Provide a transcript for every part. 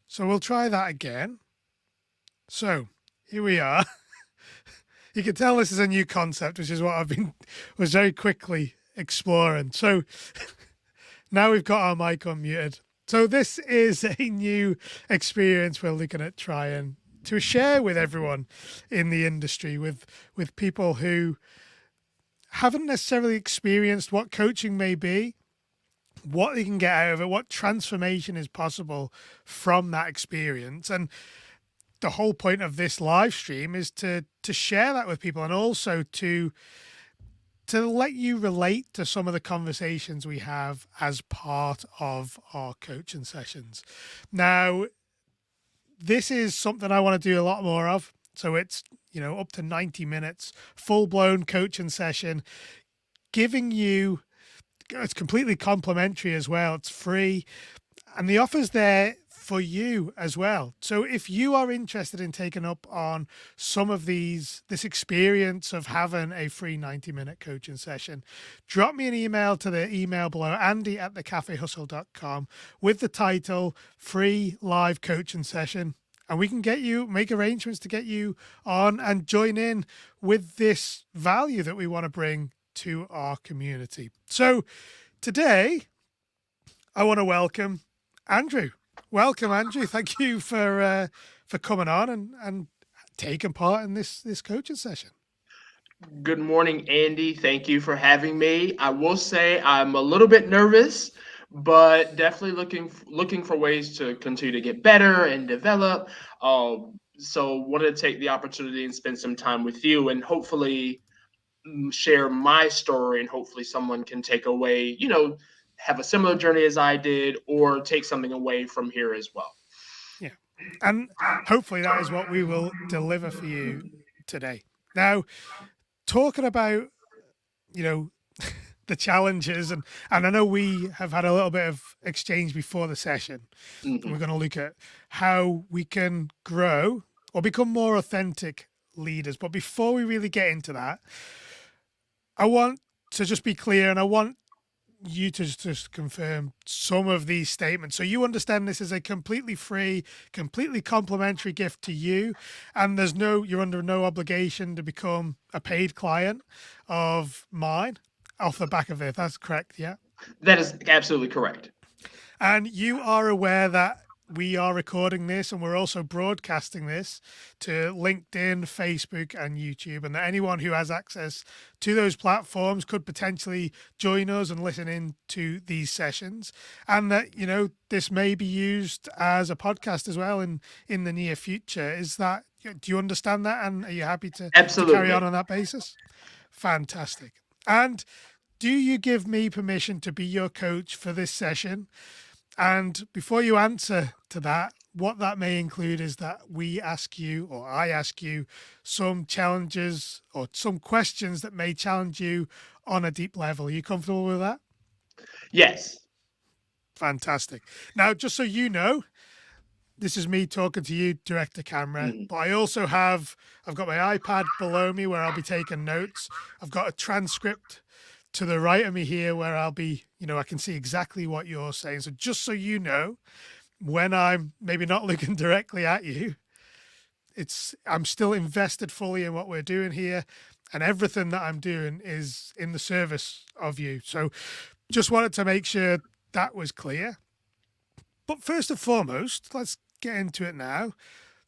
So we'll try that again. So here we are. You can tell this is a new concept, which is what was very quickly exploring. So now we've got our mic unmuted. So this is a new experience we're looking at trying to share with everyone in the industry, with people who haven't necessarily experienced what coaching may be, what they can get out of it, what transformation is possible from that experience. And the whole point of this live stream is to share that with people, and also to let you relate to some of the conversations we have as part of our coaching sessions. Now, this is something I want to do a lot more of. So it's, up to 90 minutes, full blown coaching session, giving you, it's completely complimentary as well. It's free. And the offer's there for you as well. So if you are interested in taking up on some of this experience of having a free 90-minute coaching session, drop me an email to the email below, andy@thecafehustle.com, with the title Free Live Coaching Session. And we can make arrangements to get you on and join in with this value that we want to bring to our community. So today, I want to welcome Andrew. Welcome, Andrew. Thank you for coming on and taking part in this coaching session. Good morning, Andy. Thank you for having me. I will say I'm a little bit nervous, but definitely looking for ways to continue to get better and develop. So wanted to take the opportunity and spend some time with you, and hopefully share my story, and hopefully someone can take away, have a similar journey as I did, or take something away from here as well. Yeah. And hopefully that is what we will deliver for you today. Now, talking about, you know, the challenges, and I know we have had a little bit of exchange before the session, and we're Mhm. going to look at how we can grow or become more authentic leaders. But before we really get into that, I want to just be clear, and I want you to just confirm some of these statements so you understand this is a completely free, completely complimentary gift to you, and you're under no obligation to become a paid client of mine off the back of it. That's correct, yeah? That is absolutely correct. And you are aware that we are recording this and we're also broadcasting this to LinkedIn, Facebook, and YouTube, and that anyone who has access to those platforms could potentially join us and listen in to these sessions. And that, this may be used as a podcast as well in the near future. Do you understand that? And are you happy to carry Absolutely. on that basis? Fantastic. And do you give me permission to be your coach for this session? And before you answer to that, what that may include is that we ask you, or I ask you, some challenges or some questions that may challenge you on a deep level. Are you comfortable with that? Yes. Fantastic. Now, just so you know, this is me talking to you direct to camera, Mhm. but I've got my iPad below me where I'll be taking notes. I've got a transcript to the right of me here where I'll be, I can see exactly what you're saying. So just so you know, when I'm maybe not looking directly at you, I'm still invested fully in what we're doing here, and everything that I'm doing is in the service of you. So just wanted to make sure that was clear. But first and foremost, let's get into it now.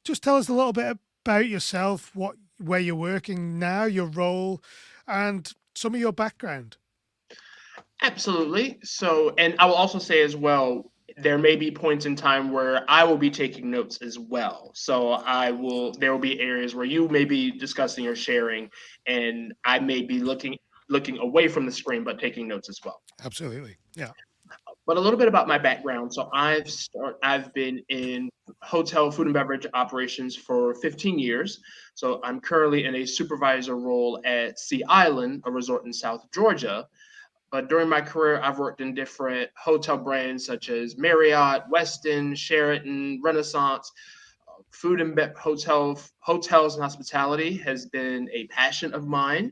Just tell us a little bit about yourself, where you're working now, your role, and some of your background. Absolutely. So, and I will also say as well, there may be points in time where I will be taking notes as well. So there will be areas where you may be discussing or sharing, and I may be looking away from the screen, but taking notes as well. Absolutely. Yeah. But a little bit about my background. So I've been in hotel food and beverage operations for 15 years. So I'm currently in a supervisor role at Sea Island, a resort in South Georgia. But during my career, I've worked in different hotel brands such as Marriott, Westin, Sheraton, Renaissance. Food and hotels and hospitality has been a passion of mine,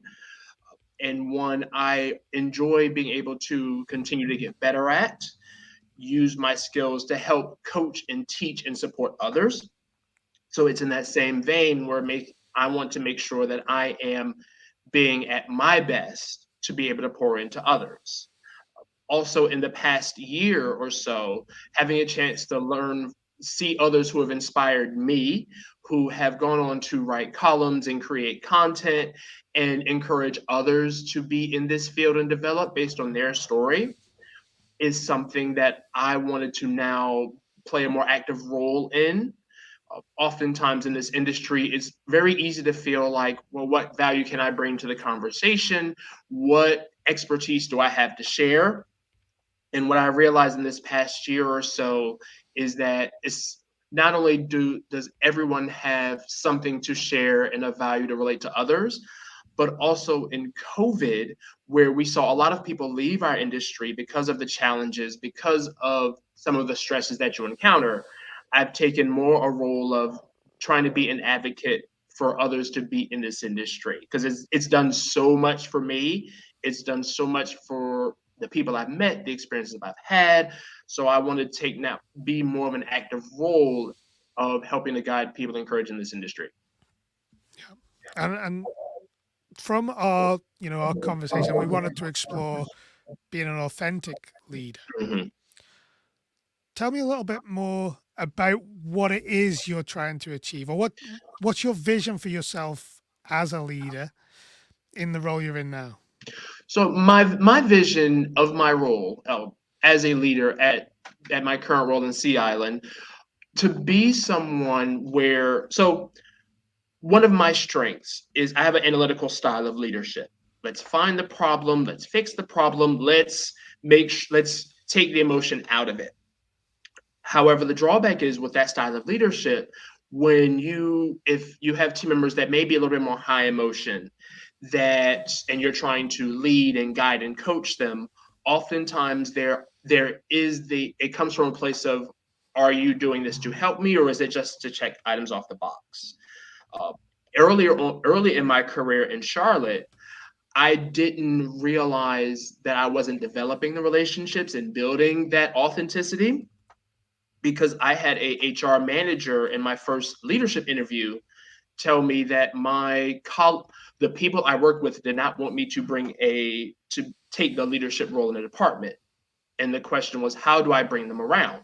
and one I enjoy being able to continue to get better at. use my skills to help coach and teach and support others. So it's in that same vein where I want to make sure that I am being at my best to be able to pour into others. Also, in the past year or so, having a chance to learn, see others who have inspired me, who have gone on to write columns and create content and encourage others to be in this field and develop based on their story, is something that I wanted to now play a more active role in. Oftentimes in this industry, it's very easy to feel like, well, what value can I bring to the conversation? What expertise do I have to share? And what I realized in this past year or so is that it's not only does everyone have something to share and a value to relate to others, but also in COVID, where we saw a lot of people leave our industry because of the challenges, because of some of the stresses that you encounter. I've taken more a role of trying to be an advocate for others to be in this industry because it's done so much for me. It's done so much for the people I've met, the experiences I've had. So I want to take now, be more of an active role of helping to guide people to encourage in this industry. And from our our conversation, we wanted to explore being an authentic leader. Mhm. Tell me a little bit more about what it is you're trying to achieve, or what's your vision for yourself as a leader in the role you're in now. So my vision of my role as a leader at my current role in Sea Island, to be someone where one of my strengths is I have an analytical style of leadership. Let's find the problem, let's fix the problem, let's take the emotion out of it. However, the drawback is with that style of leadership, if you have team members that may be a little bit more high emotion, and you're trying to lead and guide and coach them, oftentimes it comes from a place of, are you doing this to help me, or is it just to check items off the box? Uh, early in my career in Charlotte, I didn't realize that I wasn't developing the relationships and building that authenticity, because I had a HR manager in my first leadership interview tell me that the people I worked with did not want me to take the leadership role in the department. And the question was, how do I bring them around?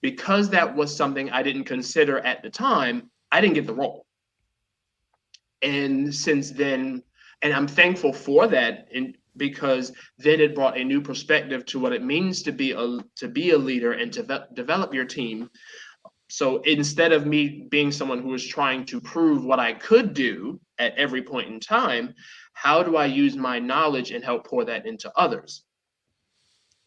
Because that was something I didn't consider at the time, I didn't get the role. And since then, and I'm thankful for that, because then it brought a new perspective to what it means to be a leader and to develop your team. So instead of me being someone who was trying to prove what I could do at every point in time, how do I use my knowledge and help pour that into others?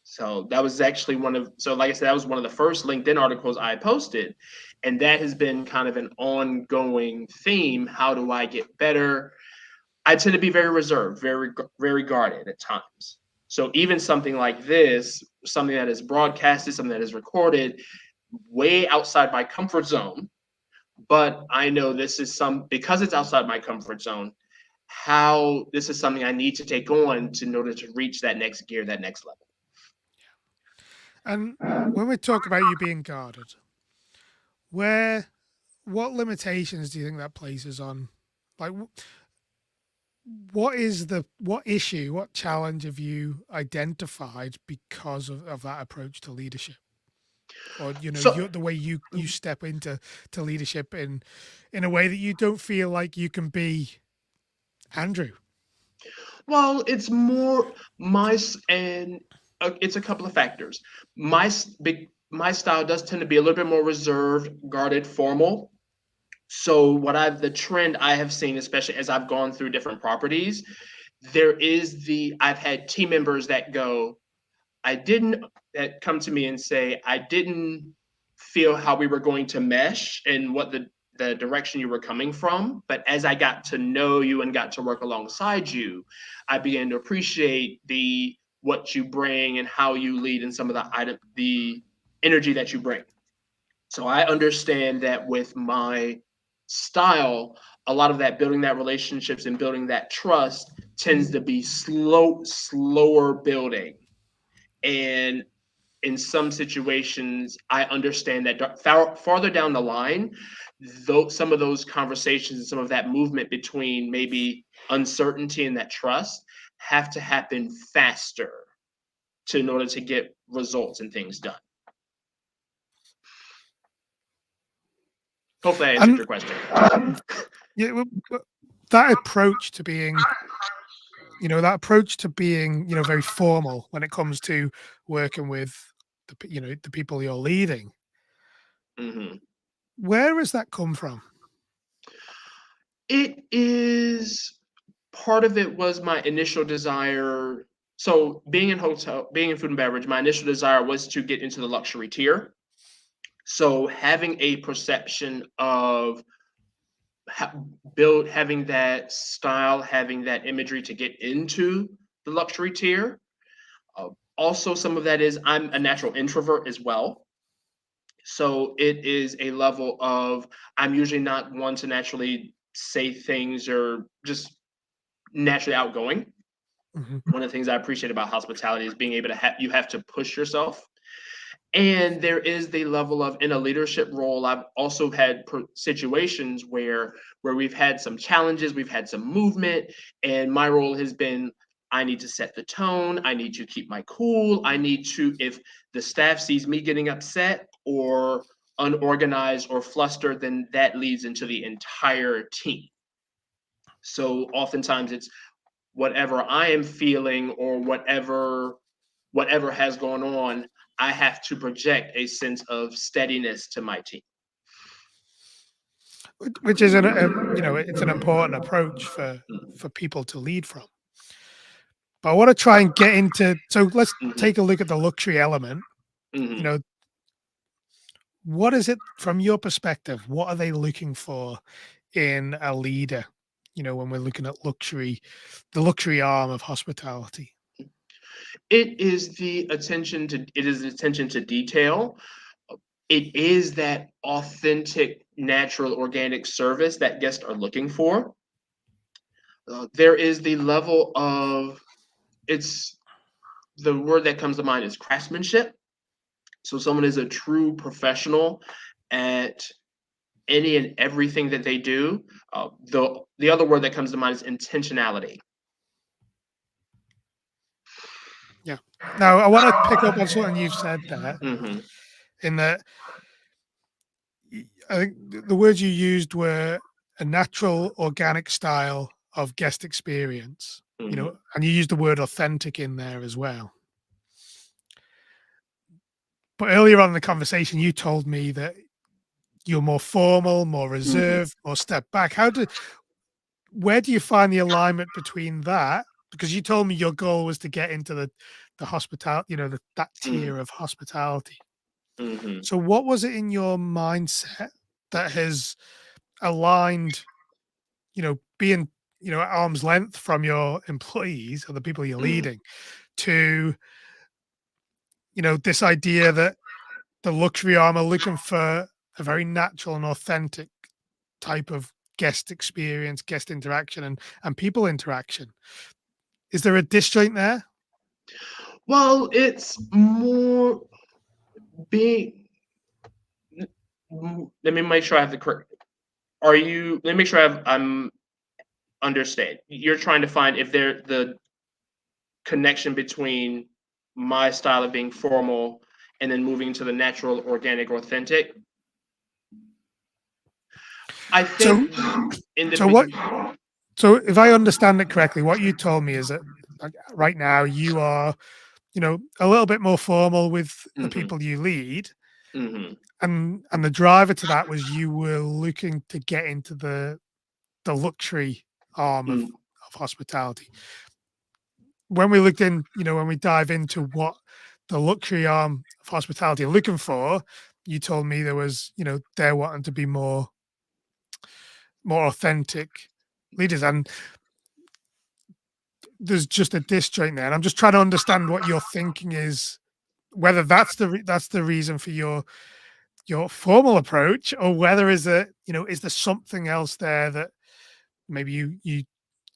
So that was actually like I said, that was one of the first LinkedIn articles I posted. And that has been kind of an ongoing theme. How do I get better? I tend to be very reserved, very, very guarded at times. So even something like this, something that is broadcasted, something that is recorded, way outside my comfort zone. But I know because it's outside my comfort zone, how this is something I need to take on in order to reach that next gear, that next level. And when we talk about you being guarded, where what limitations do you think that places on? Like, what issue, what challenge have you identified because of that approach to leadership? Or So the way you step into leadership in a way that you don't feel like you can be Andrew. well, it's more and it's a couple of factors. My style does tend to be a little bit more reserved, guarded, formal. So the trend I have seen, especially as I've gone through different properties, I've had team members that come to me and say, I didn't feel how we were going to mesh and what the direction you were coming from. But as I got to know you and got to work alongside you, I began to appreciate what you bring and how you lead and some of the energy that you bring. So I understand that with my style, a lot of that building that relationships and building that trust tends to be slower building. And in some situations, I understand that farther down the line, though some of those conversations and some of that movement between maybe uncertainty and that trust have to happen faster in order to get results and things done. Hopefully I answered And your question. yeah, that approach to being, very formal when it comes to working with the people you're leading. Mhm. Where has that come from? It is part of it was my initial desire. So being in food and beverage, my initial desire was to get into the luxury tier. So having a perception of having that style, having that imagery to get into the luxury tier. Also, some of that is I'm a natural introvert as well. So it is a level of I'm usually not one to naturally say things or just naturally outgoing. Mhm. One of the things I appreciate about hospitality is being able to you have to push yourself. And there is the level of in a leadership role. I've also had situations where we've had some challenges, we've had some movement, and my role has been I need to set the tone. I need to keep my cool. I need to, if the staff sees me getting upset or unorganized or flustered, then that leads into the entire team. So oftentimes it's whatever I am feeling or whatever has gone on, I have to project a sense of steadiness to my team. Which is it's an important approach for people to lead from. But I want to try and get into. So let's Mhm, take a look at the luxury element. You mhm. know, what is it from your perspective? What are they looking for in a leader? When we're looking at luxury, the luxury arm of hospitality. It is attention to detail. It is that authentic, natural, organic service that guests are looking for. There is the level of it's the word that comes to mind is craftsmanship. So someone is a true professional at any and everything that they do. The other word that comes to mind is intentionality. Yeah. Now I want to pick up on something you've said there. Hmm. In that, I think the words you used were a natural, organic style of guest experience. Hmm. And you used the word authentic in there as well. But earlier on in the conversation, you told me that you're more formal, more Hmm. reserved, more step back. Where do you find the alignment between that? Because you told me your goal was to get into the hospitality, that Hmm. tier of hospitality. Hmm. So what was it in your mindset that has aligned, being, at arm's length from your employees or the people you're Hmm. leading to, this idea that the luxury arm are looking for a very natural and authentic type of guest experience, guest interaction, and people interaction. Is there a disjoint there? Well, it's more being. Let me make sure I have the correct. Are you? Let me make sure I'm understand. You're trying to find if there the connection between my style of being formal and then moving to the natural, organic, authentic. I think So, in the so what? So, if I understand it correctly, what you told me is that like, right now you are, a little bit more formal with the Mhm, people you lead, mhm, and the driver to that was you were looking to get into the luxury arm mm, of hospitality. When we looked in, when we dive into what the luxury arm of hospitality are looking for, you told me there was, they're wanting to be more authentic leaders, and there's just a disjoint there. And I'm just trying to understand what your thinking is, whether that's the reason for your formal approach, or whether is there something else there that maybe you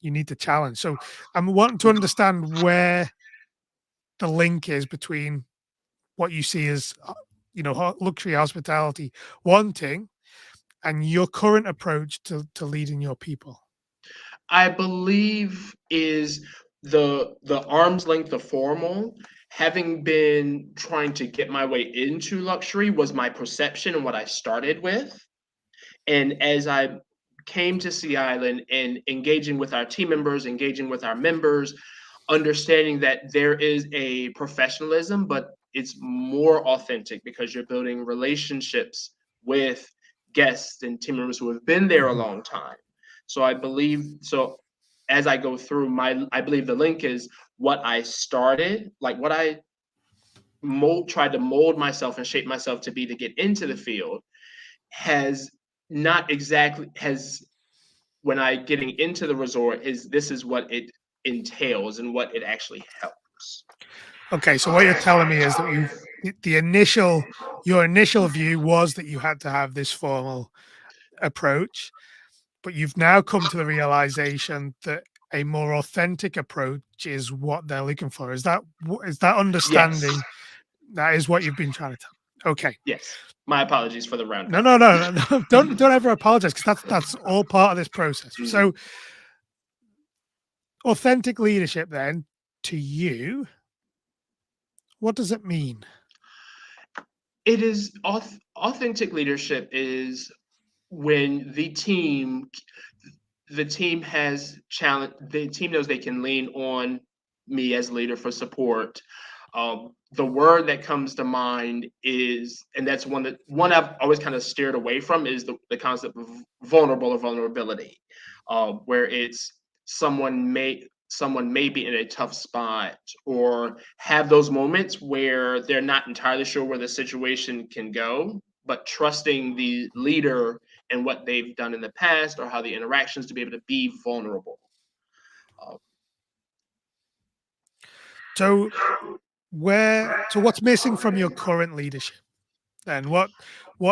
need to challenge. So I'm wanting to understand where the link is between what you see as, luxury hospitality wanting, and your current approach to leading your people? I believe is the arm's length of formal. Having been trying to get my way into luxury was my perception and what I started with. And as I came to Sea Island and engaging with our team members, engaging with our members, understanding that there is a professionalism, but it's more authentic because you're building relationships with guests and team members who have been there a Mhm. long time. So I believe so as I go through I believe the link is what I started, like what I tried to mold myself and shape myself to be to get into the field has not exactly has when I getting into the resort is this is what it entails and what it actually helps. Okay, so what you're telling me is that your initial view was that you had to have this formal approach, but you've now come to the realization that a more authentic approach is what they're looking for. Is that Yes. understanding? That is what you've been trying to tell. Okay. Yes. My apologies for the No, roundabout. no, no, no, no. Don't ever apologize, because that's all part of this process. Mhm. So authentic leadership then, to you, what does it mean? It is authentic leadership is when the team has challenge the team knows they can lean on me as leader for support. The word that comes to mind is, and that's one I've always kind of steered away from, is the concept of vulnerable or vulnerability, where it's someone may be in a tough spot or have those moments where they're not entirely sure where the situation can go, but trusting the leader and what they've done in the past or how the interactions to be able to be vulnerable. Uh, So what's missing from your current leadership then? What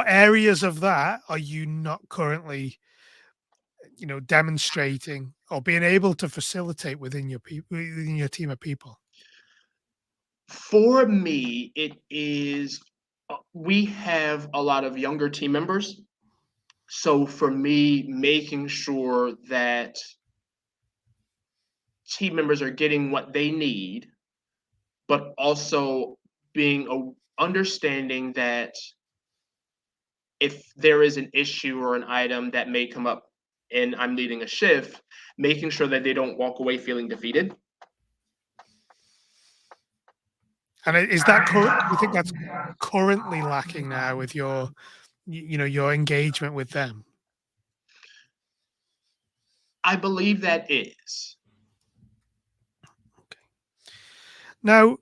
areas of that are you not currently, demonstrating or being able to facilitate within your team of people? for me, it is we have a lot of younger team members. So for me, making sure that team members are getting what they need, but also being understanding that if there is an issue or an item that may come up and I'm leading a shift, making sure that they don't walk away feeling defeated. And is that you think that's currently lacking now with your engagement with them? I believe that is. Okay. Now,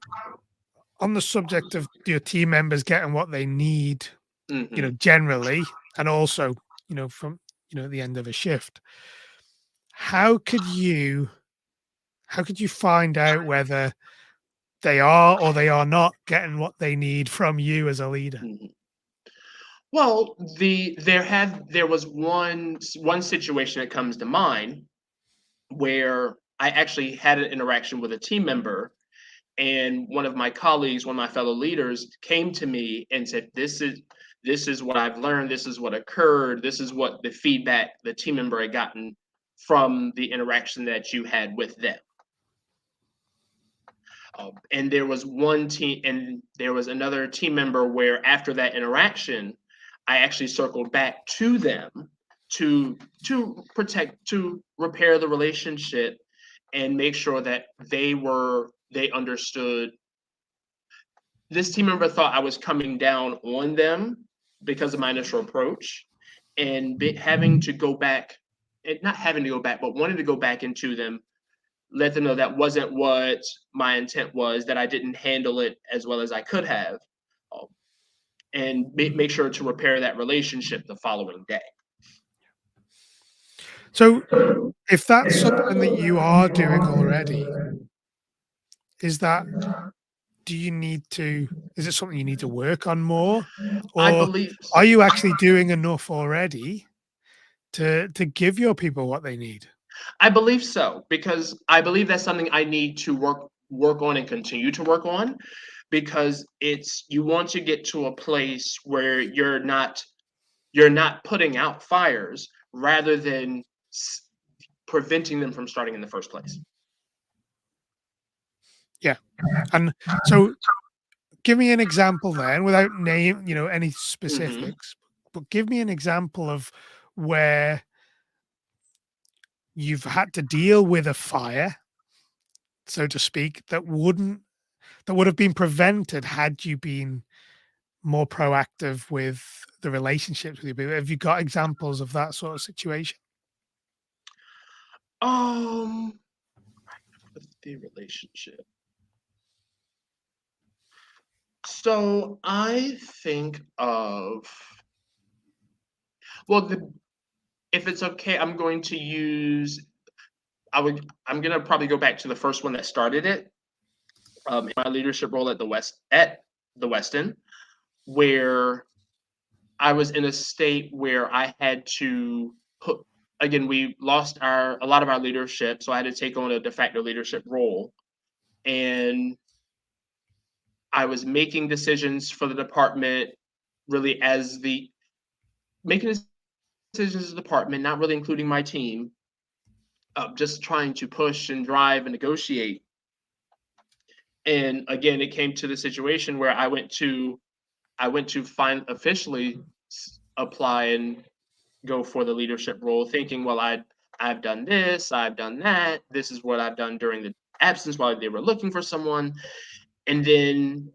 on the subject of your team members getting what they need, Mhm. generally, and also, from, at the end of a shift, how could you how could you find out whether they are or they are not getting what they need from you as a leader? Mhm. Well, there was one situation that comes to mind where I actually had an interaction with a team member, and one of my colleagues, one of my fellow leaders, came to me and said, "This is what I've learned. This is what occurred. This is what the feedback the team member had gotten from the interaction that you had with them." And there was another team member where after that interaction, I actually circled back to them to to repair the relationship and make sure that they understood. This team member thought I was coming down on them because of my initial approach, and having to go back, and not having to go back, but wanting to go back into them, let them know that wasn't what my intent was, that I didn't handle it as well as I could have, um, and make sure to repair that relationship the following day. So if that's something that you are doing already, is that do you need to is it something you need to work on more? I Or believe are you actually doing enough already to give your people what they need? I believe so, because I believe that's something I need to work on and continue to work on, because you want to get to a place where you're not putting out fires rather than preventing them from starting in the first place. Yeah. And so give me an example then, without any specifics, but give me an example of where you've had to deal with a fire, so to speak, that would have been prevented had you been more proactive with the relationships with your people. Have you got examples of that sort of situation? With the relationship. So I think of, well, if it's okay, I'm going to probably go back to the first one that started it, in my leadership role at the Westin, where I was in a state where I had to put, again, we lost a lot of our leadership, so I had to take on a de facto leadership role, and I was making decisions for the department, really making decisions as a department, not really including my team, just trying to push and drive and negotiate. And again, it came to the situation where I went to officially apply and go for the leadership role, thinking, well, I've done this, I've done that, this is what I've done during the absence while they were looking for someone, and then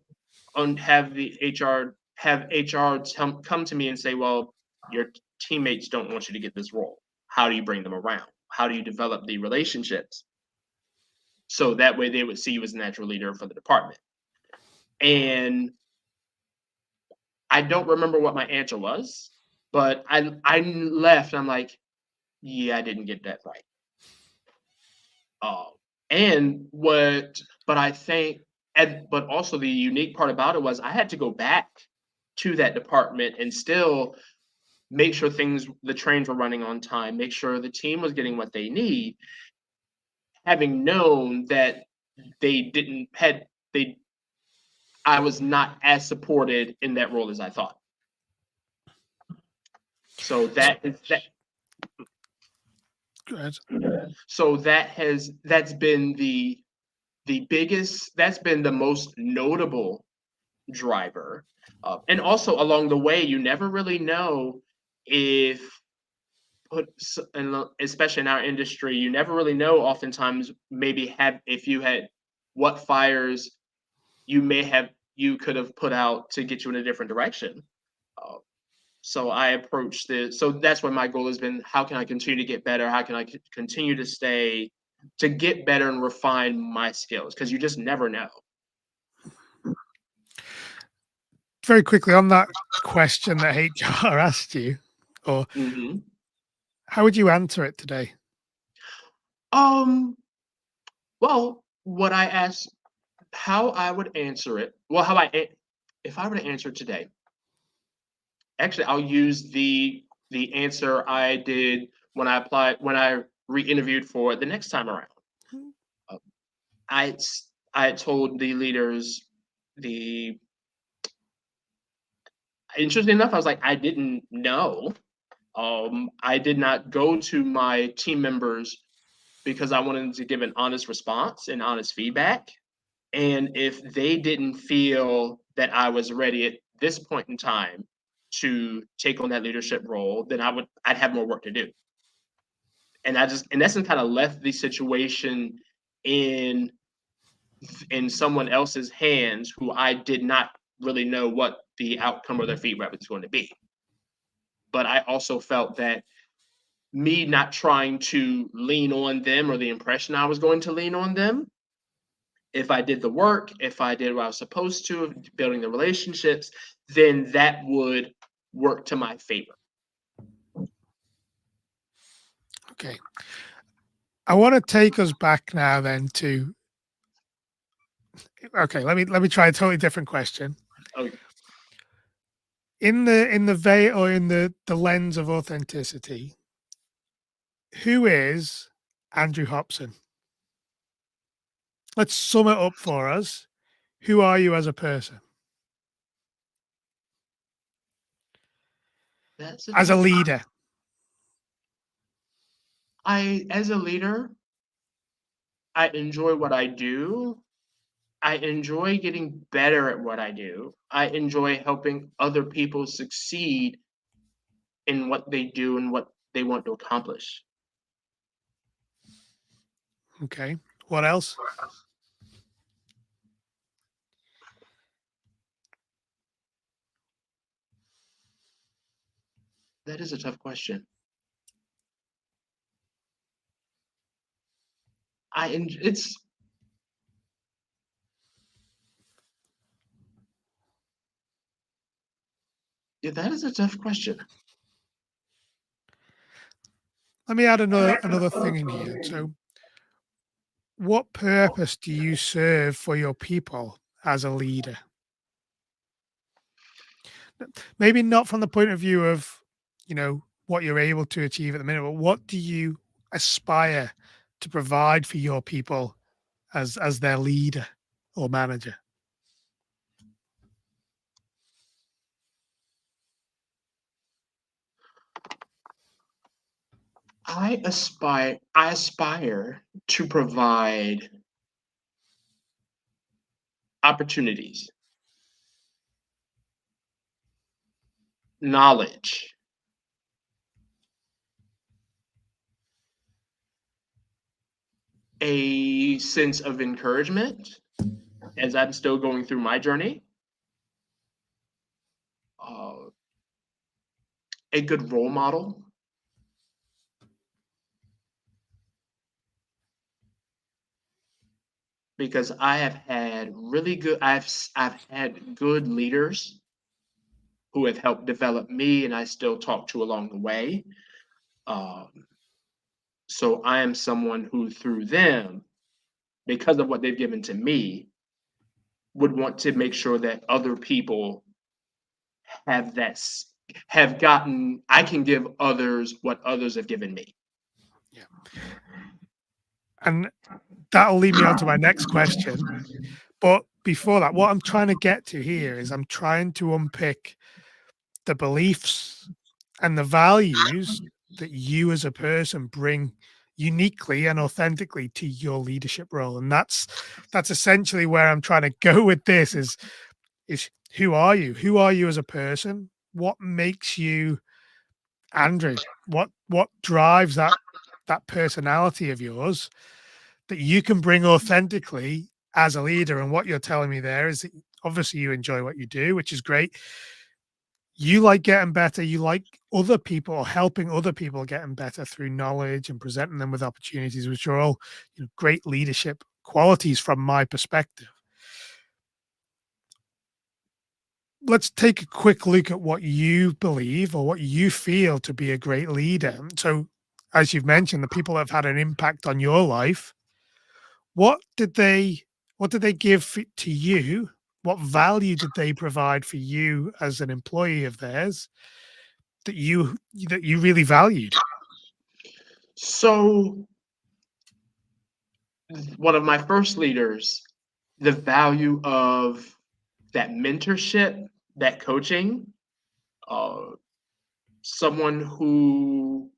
have HR come to me and say, well, your teammates don't want you to get this role. How do you bring them around? How do you develop the relationships? So that way they would see you as a natural leader for the department. And I don't remember what my answer was, but I left and I'm like, yeah, I didn't get that right. But I think, but also the unique part about it was I had to go back to that department and still make sure the trains were running on time, make sure the team was getting what they need, having known that I was not as supported in that role as I thought. So that's been that's been the most notable driver. And also along the way, you never really know especially in our industry, you never really know oftentimes what fires you could have put out to get you in a different direction. So I approached this. So that's what my goal has been. How can I continue to get better? How can I continue to get better and refine my skills? Because you just never know. Very quickly on that question that HR asked you, or how would you answer it today? Well, what I asked, how I would answer it. Well, if I were to answer today, actually, I'll use the answer I did when I re-interviewed for the next time around. I told the leaders interestingly enough, I was like, I didn't know. I did not go to my team members because I wanted to give an honest response and honest feedback. And if they didn't feel that I was ready at this point in time to take on that leadership role, then I'd have more work to do. And I just, in essence, kind of left the situation in someone else's hands who I did not really know what the outcome or their feedback was going to be. But I also felt that me not trying to lean on them or the impression I was going to lean on them, if I did the work, if I did what I was supposed to, building the relationships, then that would work to my favor. Okay. I want to take us back now then to, okay, let me try a totally different question. Okay. In the lens of authenticity, who is Andrew Hopson? Let's sum it up for us. Who are you as a person? That's a As a tough. leader? As a leader, I enjoy what I do. I enjoy getting better at what I do. I enjoy helping other people succeed in what they do and what they want to accomplish. Okay. What else? That is a tough question. It's yeah, that is a tough question. Let me add another thing in here. So, what purpose do you serve for your people as a leader? Maybe not from the point of view of, what you're able to achieve at the minute, but what do you aspire to provide for your people as their leader or manager? I aspire to provide opportunities, knowledge, a sense of encouragement as I'm still going through my journey, uh, a good role model because I have had really good I've had good leaders who have helped develop me and I still talk to along the way. Um, so I am someone who through them, because of what they've given to me, would want to make sure that other people have have gotten I can give others what others have given me. Yeah. And that'll lead me on to my next question. But before that, what I'm trying to get to here is I'm trying to unpick the beliefs and the values that you as a person bring uniquely and authentically to your leadership role. And that's essentially where I'm trying to go with this is who are you? Who are you as a person? What makes you Andrew? What drives that personality of yours that you can bring authentically as a leader? And what you're telling me there is that obviously you enjoy what you do, which is great. You like getting better. You like other people or helping other people getting better through knowledge and presenting them with opportunities, which are all great leadership qualities from my perspective. Let's take a quick look at what you believe or what you feel to be a great leader. So, as you've mentioned, the people that have had an impact on your life, what did they what did they give to you? What value did they provide for you as an employee of theirs that you really valued? So one of my first leaders, the value of that mentorship, that coaching, uh, someone who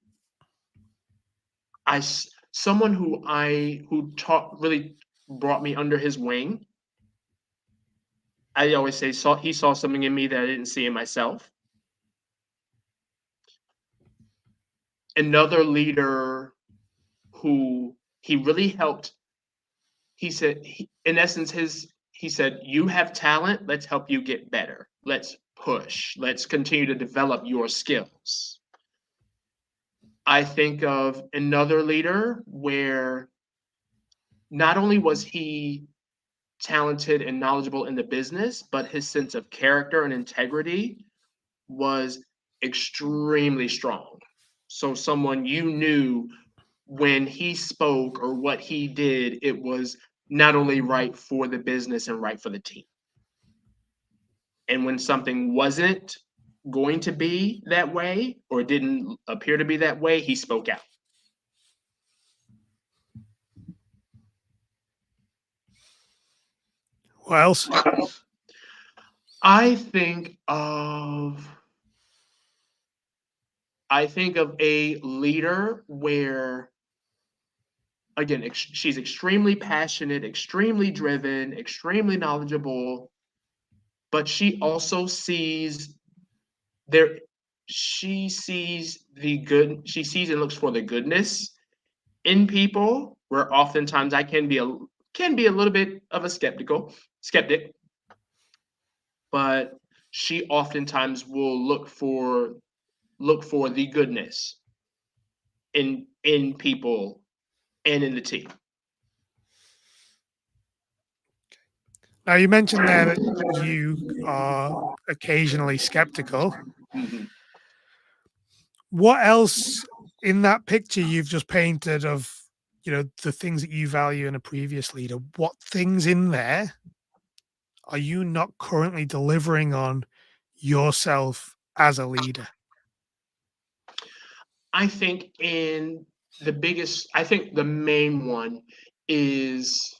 who taught really brought me under his wing. I always say he saw something in me that I didn't see in myself. Another leader who he really helped. He said, in essence, he said, "You have talent. Let's help you get better. Let's push. Let's continue to develop your skills." I think of another leader where not only was he talented and knowledgeable in the business, but his sense of character and integrity was extremely strong. So someone you knew when he spoke or what he did, it was not only right for the business and right for the team. And when something wasn't going to be that way or didn't appear to be that way, he spoke out. What else? I think of a leader where, again, she's extremely passionate, extremely driven, extremely knowledgeable, but she also sees there she sees the good, she sees and looks for the goodness in people, where oftentimes I can be a little bit of a skeptic, but she oftentimes will look for the goodness in people and in the team. Now, you mentioned there that you are occasionally skeptical. Mhm. What else in that picture you've just painted of, the things that you value in a previous leader? What things in there are you not currently delivering on yourself as a leader? I think in I think the main one is,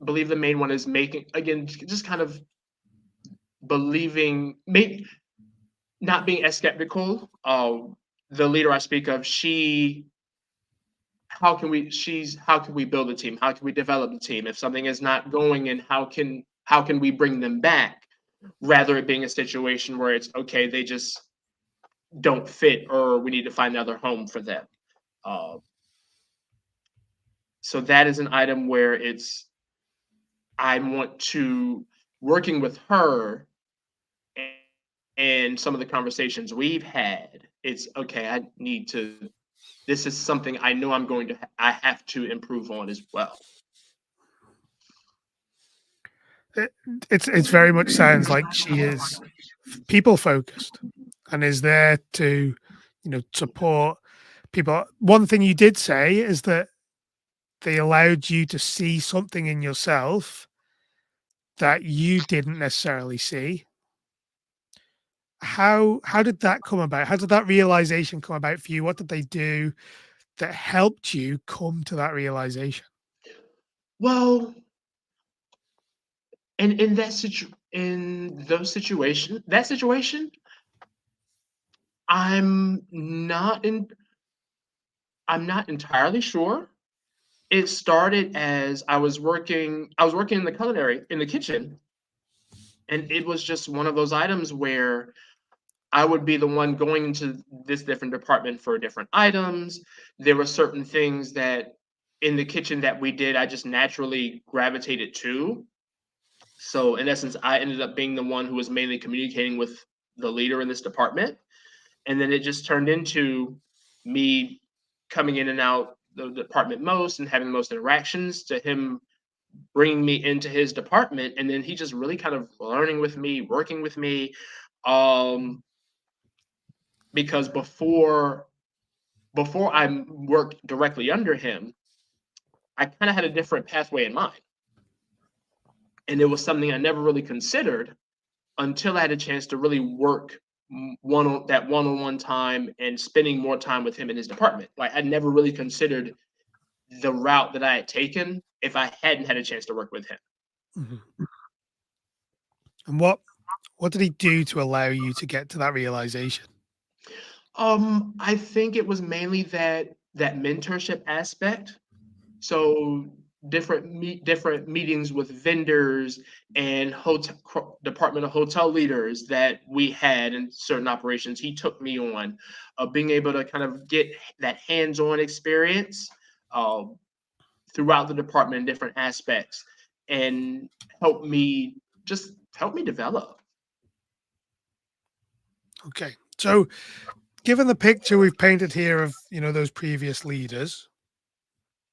believe the main one is making, again, just kind of believing, make not being as skeptical. The leader I speak of, how can we build a team? How can we develop the team? If something is not going, and how can we bring them back? Rather it being a situation where it's okay, they just don't fit, or we need to find another home for them. Uh, so that is an item where I want to, working with her and some of the conversations we've had, it's okay, I need to, this is something I know I have to improve on as well. It, it's very much sounds like she is people focused and is there to, support people. One thing you did say is that they allowed you to see something in yourself that you didn't necessarily see. How did that come about? How did that realization come about for you? What did they do that helped you come to that realization? Well, and in that situation, I'm not in I'm not entirely sure. It started as I was working in the kitchen, and it was just one of those items where I would be the one going into this different department for different items. There were certain things that in the kitchen that we did, I just naturally gravitated to. So in essence, I ended up being the one who was mainly communicating with the leader in this department. And then it just turned into me coming in and out the department most and having the most interactions, to him bringing me into his department. And then he just really kind of learning with me, working with me. Um, because before I worked directly under him, I kind of had a different pathway in mind. And it was something I never really considered until I had a chance to really work one-on-one time and spending more time with him in his department. Like I never really considered the route that I had taken if I hadn't had a chance to work with him. Mhm. And what did he do to allow you to get to that realization? I think it was mainly that mentorship aspect. So different meetings with vendors and department of hotel leaders that we had in certain operations. He took me on, being able to kind of get that hands-on experience uh, throughout the department in different aspects, and help me help me develop. Okay. So, given the picture we've painted here of, those previous leaders,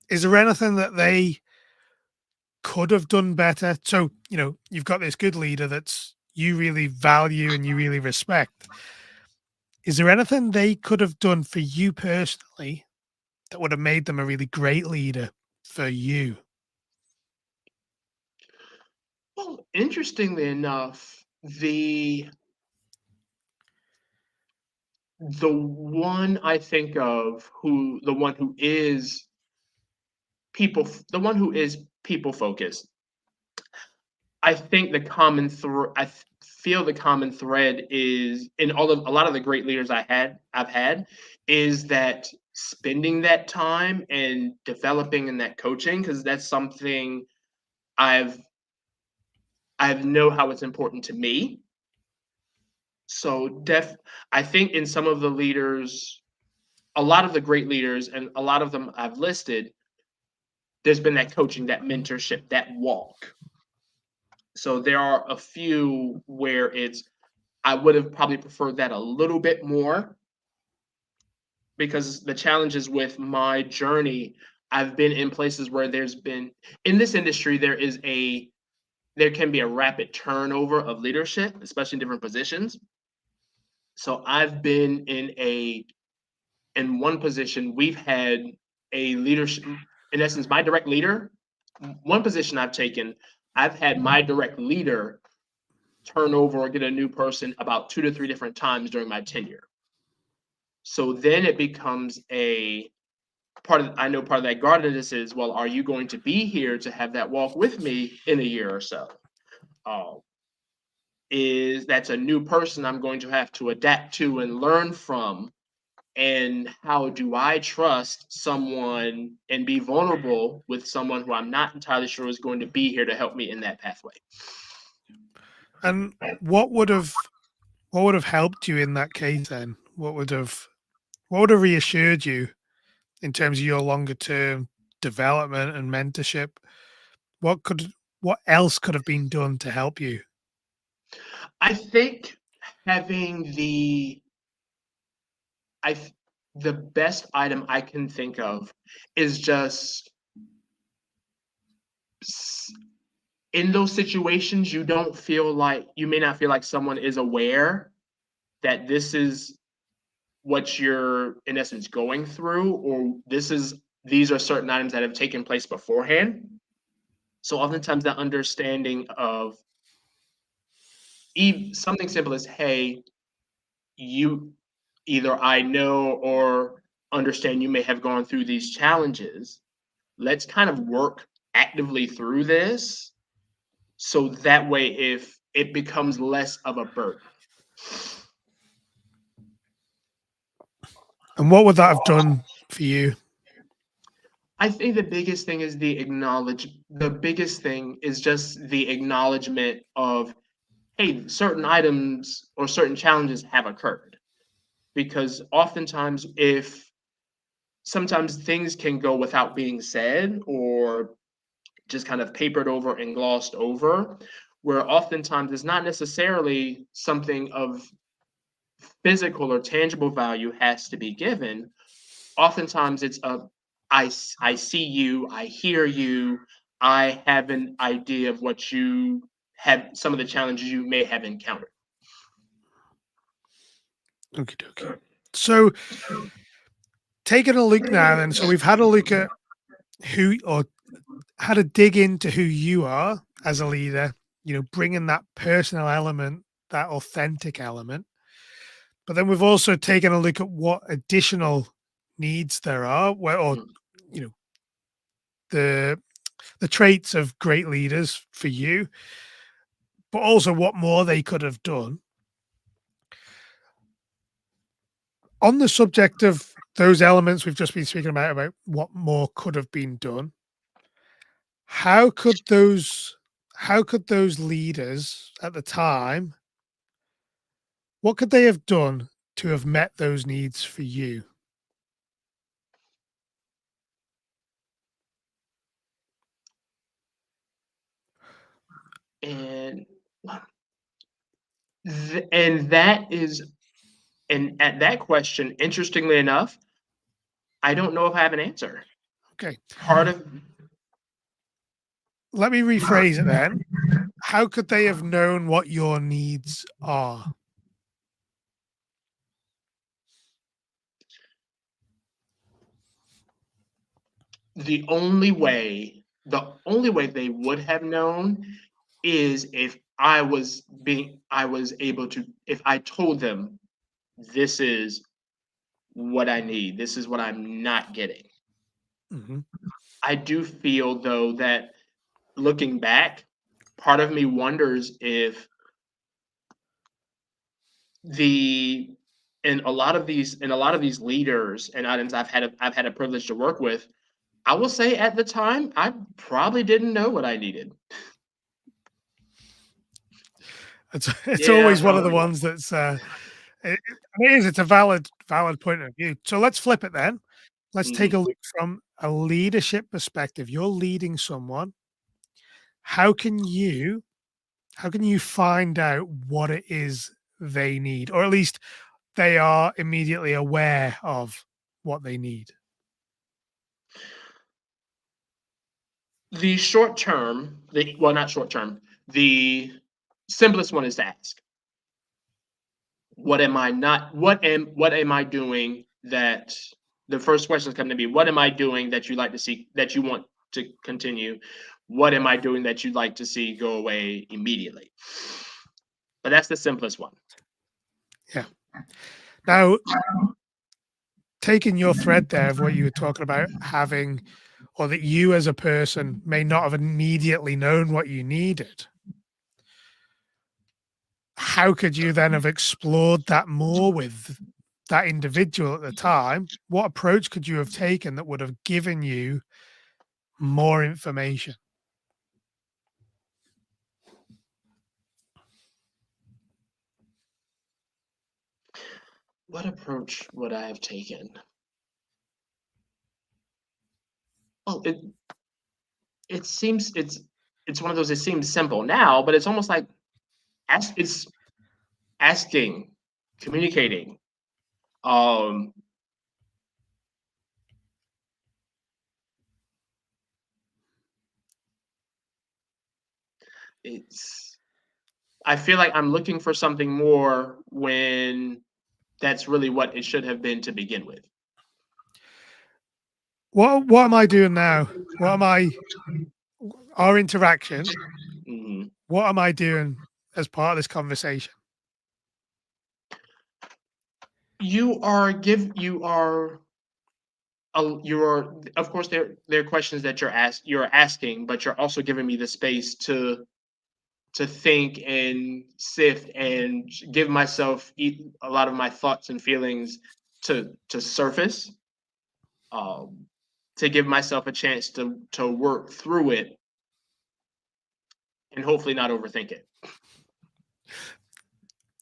is there anything that they could have done better? So, you've got this good leader that's you really value and you really respect. Is there anything they could have done for you personally that would have made them a really great leader for you? Well, interestingly enough, the one I think of, who the one who is people focused, I think the common thread. Feel the common thread is in a lot of the great leaders I've had, is that spending that time and developing in that coaching, because that's something I've I know how it's important to me. So I think in some of the leaders, a lot of the great leaders, and a lot of them I've listed, there's been that coaching, that mentorship, that walk. So there are a few where I would have probably preferred that a little bit more, because the challenges with my journey, I've been in places where in this industry, there can be a rapid turnover of leadership, especially in different positions. So I've been in one position, we've had a leadership, in essence, my direct leader. One position I've taken, I've had my direct leader turn over or get a new person about 2 to 3 different times during my tenure. So then it becomes a I know part of that guardedness is, well, are you going to be here to have that walk with me in a year or so? Uh, that's a new person I'm going to have to adapt to and learn from. And how do I trust someone and be vulnerable with someone who I'm not entirely sure is going to be here to help me in that pathway? And what would have helped you in that case then? What would have reassured you in terms of your longer term development and mentorship? What could what else could have been done to help you? I think having I the best item I can think of is just in those situations, you may not feel like someone is aware that this is what you're in essence going through, or these are certain items that have taken place beforehand. So oftentimes that understanding of something simple as, hey, you either I know or understand you may have gone through these challenges. Let's kind of work actively through this, so that way if it becomes less of a burden. And what would that have done for you? I think the biggest thing is just the acknowledgement of, hey, certain items or certain challenges have occurred. Because oftentimes, if sometimes things can go without being said or just kind of papered over and glossed over, where oftentimes it's not necessarily something of physical or tangible value has to be given. Oftentimes it's I see you, I hear you, I have an idea of what you have, some of the challenges you may have encountered. Okie dokie. So taking a look now then, so we've had a look at who or had a dig into who you are as a leader, bringing that personal element, that authentic element. But then we've also taken a look at what additional needs there are, Mm. you know, the the traits of great leaders for you, but also what more they could have done. On the subject of those elements we've just been speaking about what more could have been done, how could those how could those leaders at the time, what could they have done to have met those needs for you? And and that is and at that question, interestingly enough, I don't know if I have an answer. Okay, Part of let me rephrase it then. How could they have known what your needs are? the only way they would have known is if I was able to, if I told them, this is what I need, this is what I'm not getting. Mhm. I do feel though that looking back, part of me wonders if the in a lot of these leaders and items I've had a privilege to work with, I will say at the time I probably didn't know what I needed. It's Yeah, always one of the ones that's it's a valid point of view. So let's flip it then. Let's take mhm. a look from a leadership perspective. You're leading someone. How can you how can you find out what it is they need, or at least they are immediately aware of what they need? The short term, the well, not short term. The simplest one is to ask, what am I doing that the first question is coming to me, what am I doing that you like to see that you want to continue? What am I doing that you'd like to see go away immediately? But that's the simplest one. Yeah. Now, taking your thread there of what you were talking about having, or that you as a person may not have immediately known what you needed, how could you then have explored that more with that individual at the time? What approach could you have taken that would have given you more information? What approach would I have taken? Oh, it seems it's one of those, it seems simple now, but it's almost like it's asking, communicating. Um, it's I feel like I'm looking for something more when that's really what it should have been to begin with. What am I doing now? What am I our interaction, Mhm. what am I doing as part of this conversation? You are you're of course there are questions that you're asking, but you're also giving me the space to think and sift and give myself a lot of my thoughts and feelings to surface, um, to give myself a chance to work through it and hopefully not overthink it.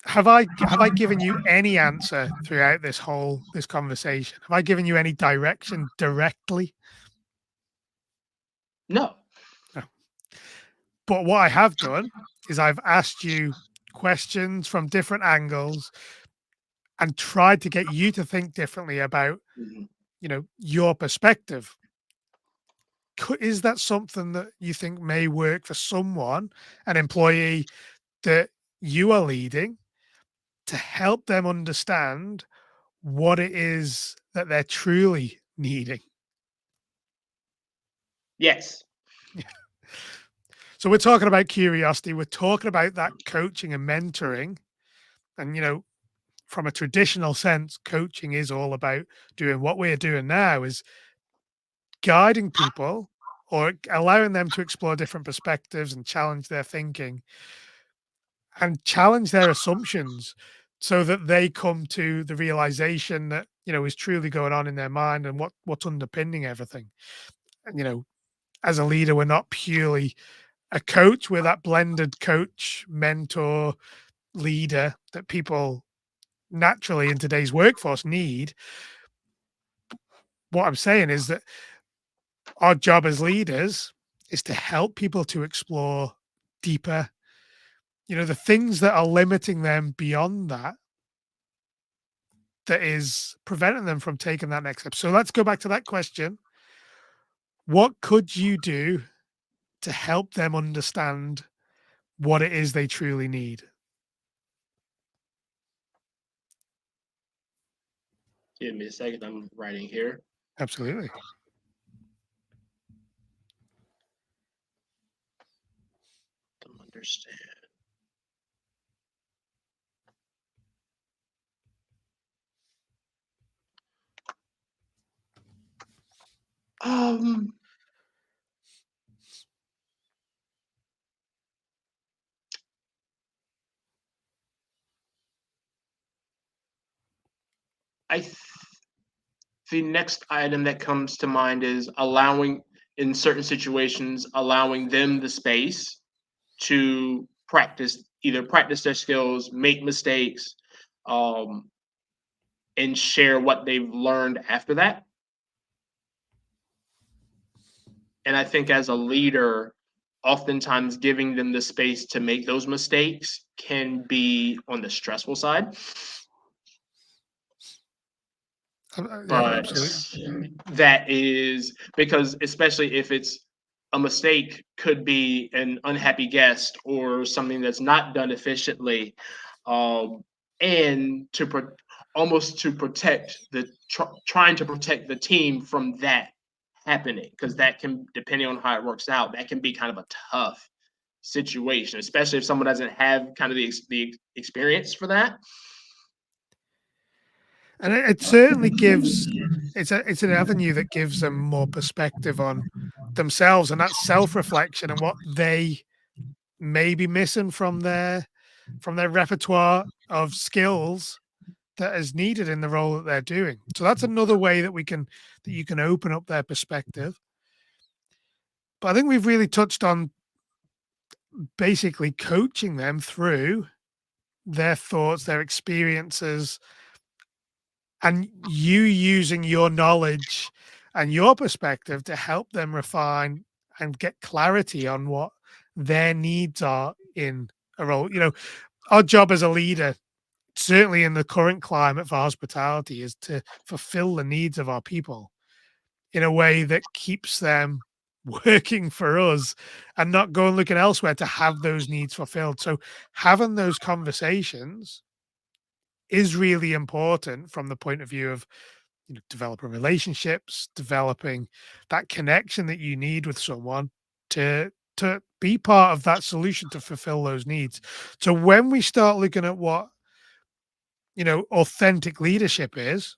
Have I given you any answer throughout this conversation? Have I given you any direction directly? No. No. But what I have done is I've asked you questions from different angles and tried to get you to think differently about, Mhm. your perspective. Is that something that you think may work for someone, an employee that you are leading, to help them understand what it is that they're truly needing? Yes. So we're talking about curiosity. We're talking about that coaching and mentoring. And, from a traditional sense, coaching is all about doing what we're doing now is guiding people or allowing them to explore different perspectives and challenge their thinking and challenge their assumptions so that they come to the realization that, is truly going on in their mind and what's underpinning everything. And, as a leader, we're not purely a coach, we're that blended coach, mentor, leader that people naturally in today's workforce need. What I'm saying is that our job as leaders is to help people to explore deeper, the things that are limiting them beyond that, that is preventing them from taking that next step. So let's go back to that question. What could you do to help them understand what it is they truly need? Give me a second. I'm writing here. Absolutely. Don't understand. Um, I the next item that comes to mind is allowing, in certain situations, allowing them the space to either practice their skills, make mistakes, um, and share what they've learned after that. And I think as a leader, oftentimes giving them the space to make those mistakes can be on the stressful side. Yeah, But absolutely. that is because, especially if it's a mistake, could be an unhappy guest or something that's not done efficiently, and almost to protect trying to protect the team from that happening, because that can, depending on how it works out, that can be kind of a tough situation, especially if someone doesn't have kind of the experience for that. And it certainly gives it's an avenue that gives them more perspective on themselves and that self-reflection and what they may be missing from their repertoire of skills that is needed in the role that they're doing. So that's another way that you can open up their perspective. But I think we've really touched on basically coaching them through their thoughts, their experiences, and you using your knowledge and your perspective to help them refine and get clarity on what their needs are in a role. Our job as a leader, certainly in the current climate for hospitality, is to fulfill the needs of our people in a way that keeps them working for us and not going looking elsewhere to have those needs fulfilled. So having those conversations is really important from the point of view of developing relationships, developing that connection that you need with someone to be part of that solution to fulfill those needs. So when we start looking at what authentic leadership is,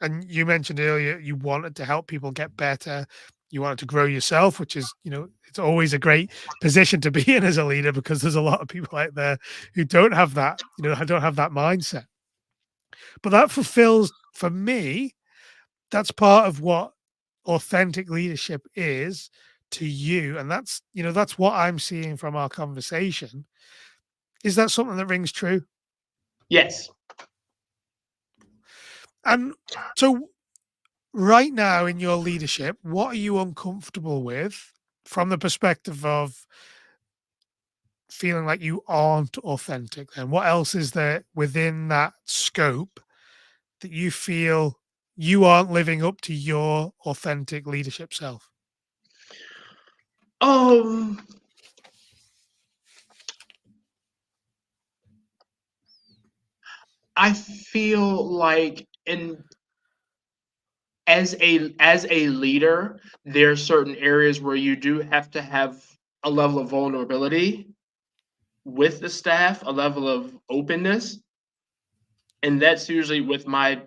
and you mentioned earlier you wanted to help people get better, you wanted to grow yourself, which is it's always a great position to be in as a leader because there's a lot of people out there who don't have that don't have that mindset. But that fulfills, for me, that's part of what authentic leadership is to you, and that's what I'm seeing from our conversation. Is that something that rings true? Yes. And so right now in your leadership, what are you uncomfortable with from the perspective of feeling like you aren't authentic? And what else is there within that scope that you feel you aren't living up to your authentic leadership self? Um, I feel like in as a leader, there are certain areas where you do have to have a level of vulnerability with the staff, a level of openness, and that's usually with my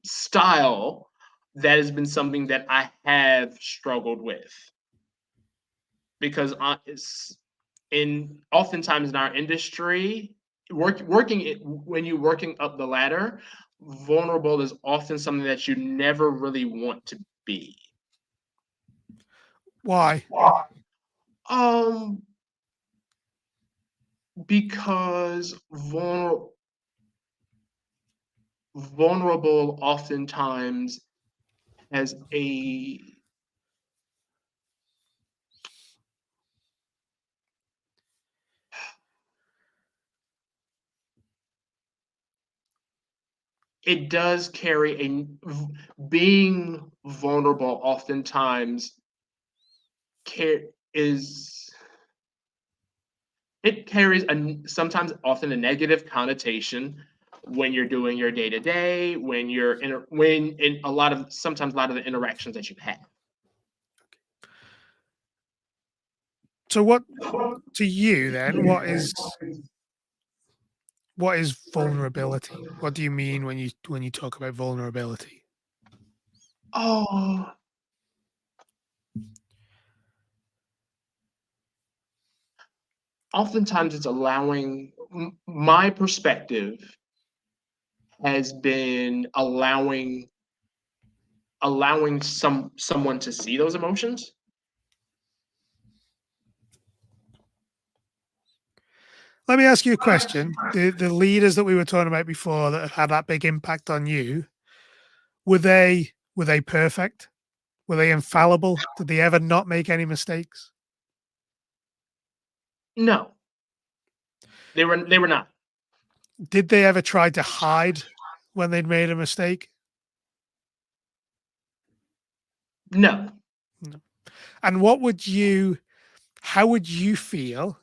style. That has been something that I have struggled with because it's in oftentimes in our industry, working it when you're working up the ladder, vulnerable is often something that you never really want to be. Why? Um, because vulnerable oftentimes has a it does carry being vulnerable oftentimes is it carries sometimes often a negative connotation when you're doing your day to day, when you're when in sometimes a lot of the interactions that you have. So what to you then, what is vulnerability? What do you mean when you talk about vulnerability? Oh, oftentimes it's allowing my perspective has been allowing someone to see those emotions. Let me ask you a question. The leaders that we were talking about before that have had that big impact on you, were they perfect? Were they infallible? Did they ever not make any mistakes? No, they were not. Did they ever try to hide when they'd made a mistake? No. No. And how would you feel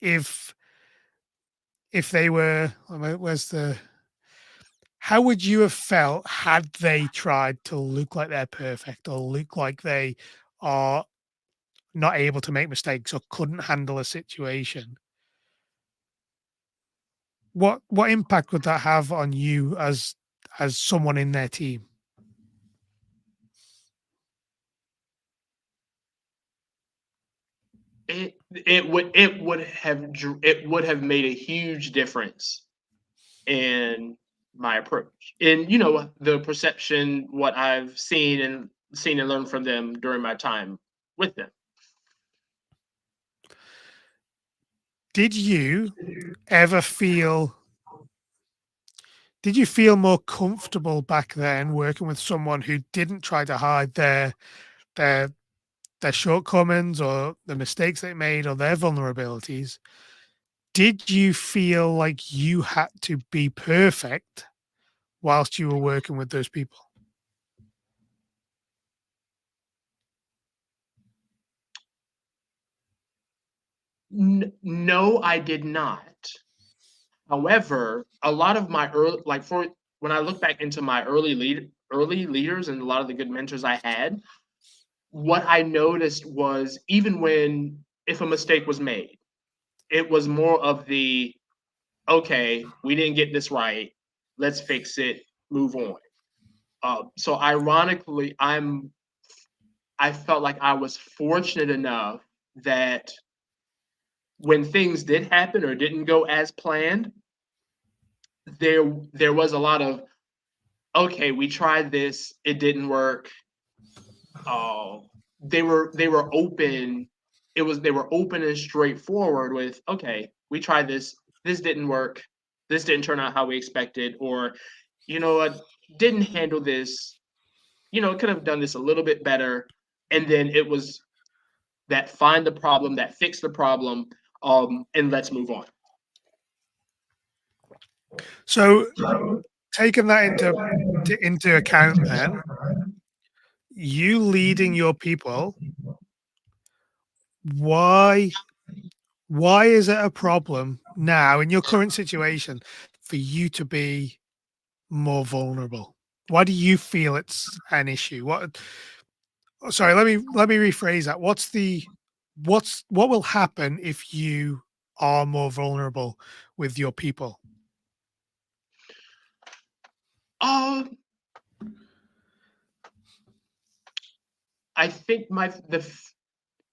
if they were, where's the, how would you have felt had they tried to look like they're perfect or look like they are not able to make mistakes or couldn't handle a situation? What impact would that have on you as someone in their team? It would have made a huge difference in my approach, in the perception, what I've seen and learned from them during my time with them. Did you ever feel did you feel more comfortable back then working with someone who didn't try to hide their their shortcomings or the mistakes they made or their vulnerabilities? Did you feel like you had to be perfect whilst you were working with those people? No, I did not. However, a lot of my early, like for when I look back into my early leaders and a lot of the good mentors I had, what I noticed was, even when if a mistake was made, it was more of the, okay, we didn't get this right, let's fix it, move on. So ironically, I felt like I was fortunate enough that when things did happen or didn't go as planned, there was a lot of, okay, we tried this, it didn't work. Uh, they were open. They were open and straightforward with, okay, we tried this didn't work, this didn't turn out how we expected, or what, didn't handle this, could have done this a little bit better. And then it was that find the problem, that fix the problem, and let's move on. So taking that into account then, you leading your people, why why is it a problem now in your current situation for you to be more vulnerable? Why do you feel it's an issue? Sorry, let me rephrase that. What will happen if you are more vulnerable with your people? Uh, I think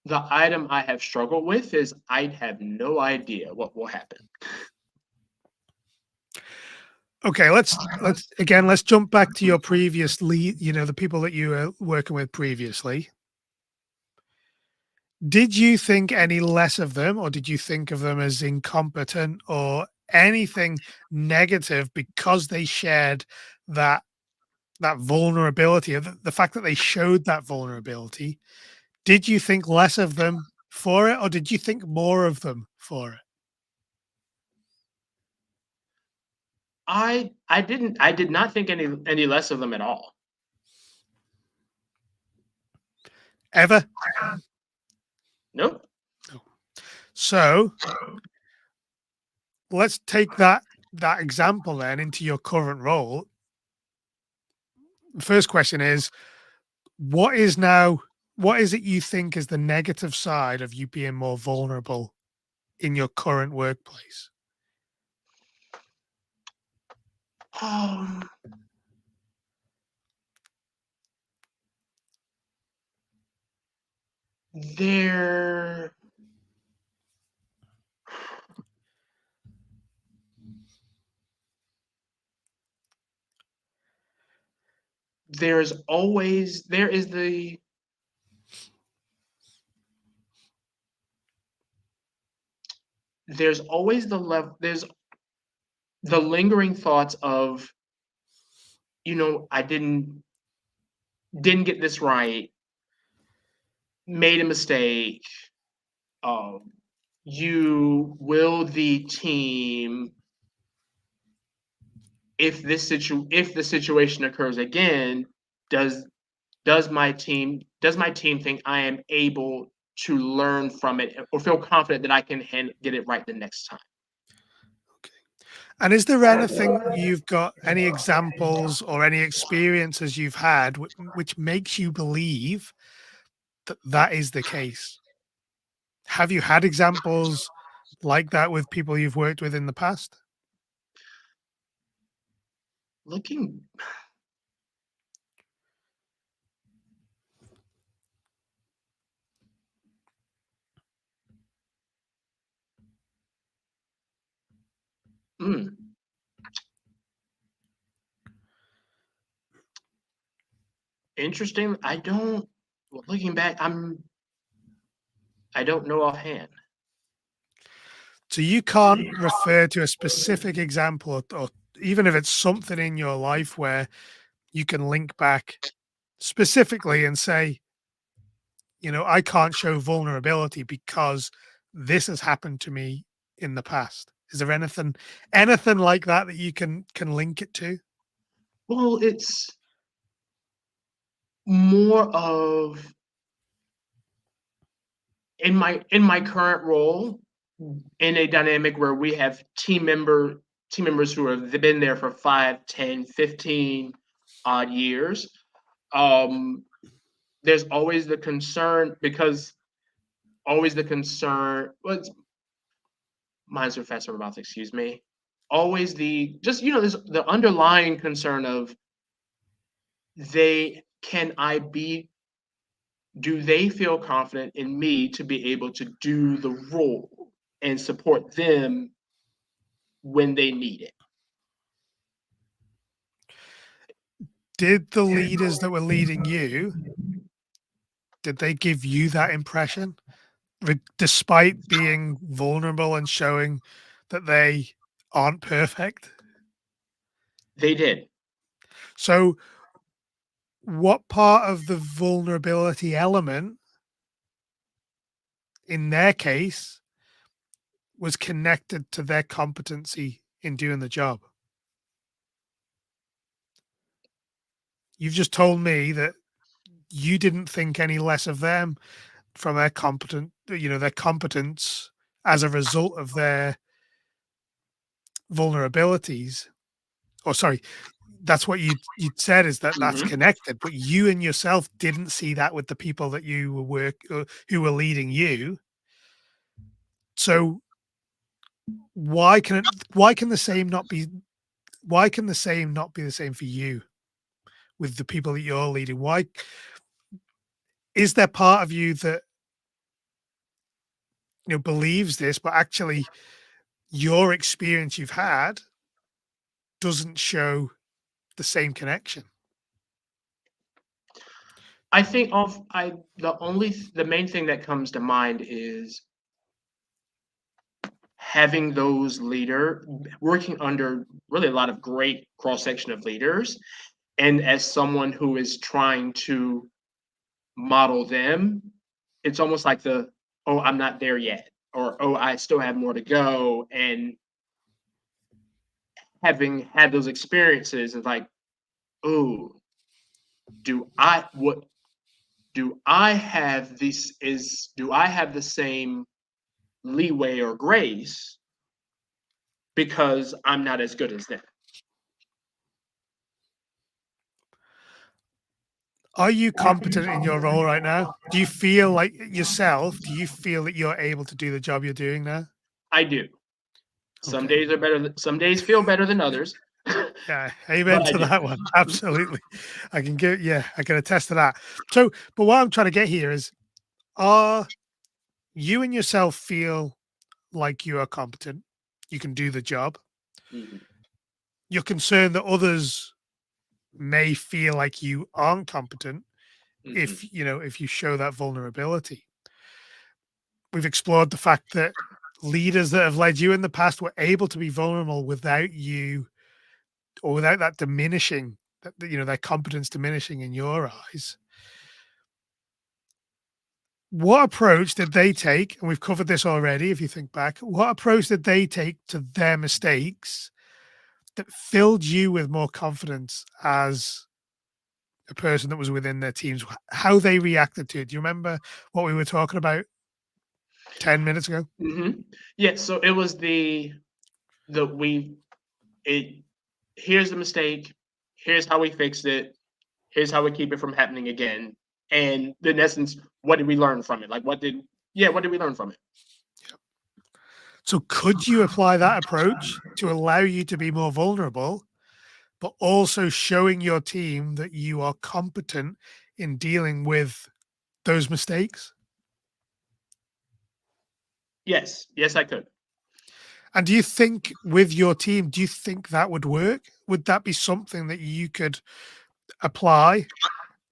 the item I have struggled with is I have no idea what will happen. Okay, let's jump back to your previous lead, the people that you were working with previously. Did you think any less of them, or did you think of them as incompetent or anything negative because they shared that vulnerability, or the fact that they showed that vulnerability? Did you think less of them for it, or did you think more of them for it? I did not think any less of them at all. Ever? Nope. No. So let's take that example then into your current role. The first question is, what is it you think is the negative side of you being more vulnerable in your current workplace? Um, there there's always there is the there's always the level there's the lingering thoughts of, I didn't get this right, made a mistake. Um, you will the team, if if the situation occurs again, does does my team think I am able to learn from it or feel confident that I can get it right the next time? Okay. And is there anything you've got, any examples or any experiences you've had which makes you believe that that is the case? Have you had examples like that with people you've worked with in the past? Looking, mm, interesting. Looking back, I don't know offhand. So you can't refer to a specific example, or even if it's something in your life where you can link back specifically and say, I can't show vulnerability because this has happened to me in the past. Is there anything like that that you can link it to? Well, it's more of in my current role, in a dynamic where we have team members who have been there for 5, 10, 15 odd years. um there's always the concern, because always the concern what's mine's professor about, excuse me, always the just there's the underlying concern of, they can I be do they feel confident in me to be able to do the role and support them when they need it. Did the leaders that were leading you, did they give you that impression? Despite being vulnerable and showing that they aren't perfect? They did. So what part of the vulnerability element in their case was connected to their competency in doing the job? You've just told me that you didn't think any less of them from their competence as a result of their vulnerabilities. Or sorry, that's what you said, is that that's Mhm. connected, but you and yourself didn't see that with the people that you who were leading you. So why can the same not be why can the same not be the same for you with the people that you're leading? Why is there part of you that believes this, but actually your experience you've had doesn't show the same connection? I think of I the main thing that comes to mind is having those working under really a lot of great cross section of leaders, and as someone who is trying to model them, it's almost like oh, I'm not there yet, or oh, I still have more to go. And having had those experiences, it's like, oh, what do I have this is do I have the same leeway or grace because I'm not as good as them? Are you competent in your role right now? Do you feel like yourself? Do you feel that you're able to do the job you're doing now? I do. Some Okay. days are better. Some days feel better than others, but Yeah, amen I to do. that one. Absolutely. I can attest to that. So, but what I'm trying to get here is, are you and yourself feel like you are competent? You can do the job. Mhm. You're concerned that others may feel like you aren't competent Mhm. if you show that vulnerability. We've explored the fact that leaders that have led you in the past were able to be vulnerable without you, or without that diminishing their competence diminishing in your eyes. What approach did they take? And we've covered this already. If you think back, what approach did they take to their mistakes that filled you with more confidence as a person that was within their teams? How they reacted to it? Do you remember what we were talking about 10 minutes ago? Yeah, so it was the we it here's the mistake, here's how we fixed it, here's how we keep it from happening again. And in essence, what did we learn from it? Like what did we learn from it? So could you apply that approach to allow you to be more vulnerable, but also showing your team that you are competent in dealing with those mistakes? Yes, yes, I could. And do you think with your team, do you think that would work? Would that be something that you could apply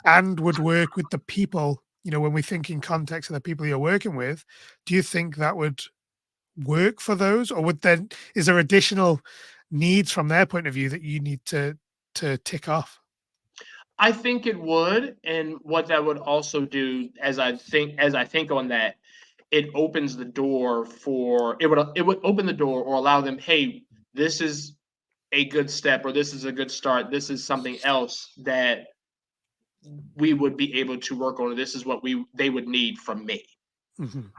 and would work with the people, when we think in context of the people you're working with, do you think that would work for those? Or is there additional needs from their point of view that you need to tick off? I think it would, and what that would also do, as I think on that, it opens the door for it would open the door or allow them, hey, this is a good step or this is a good start. This is something else that we would be able to work on. This is what they would need from me. Mhm.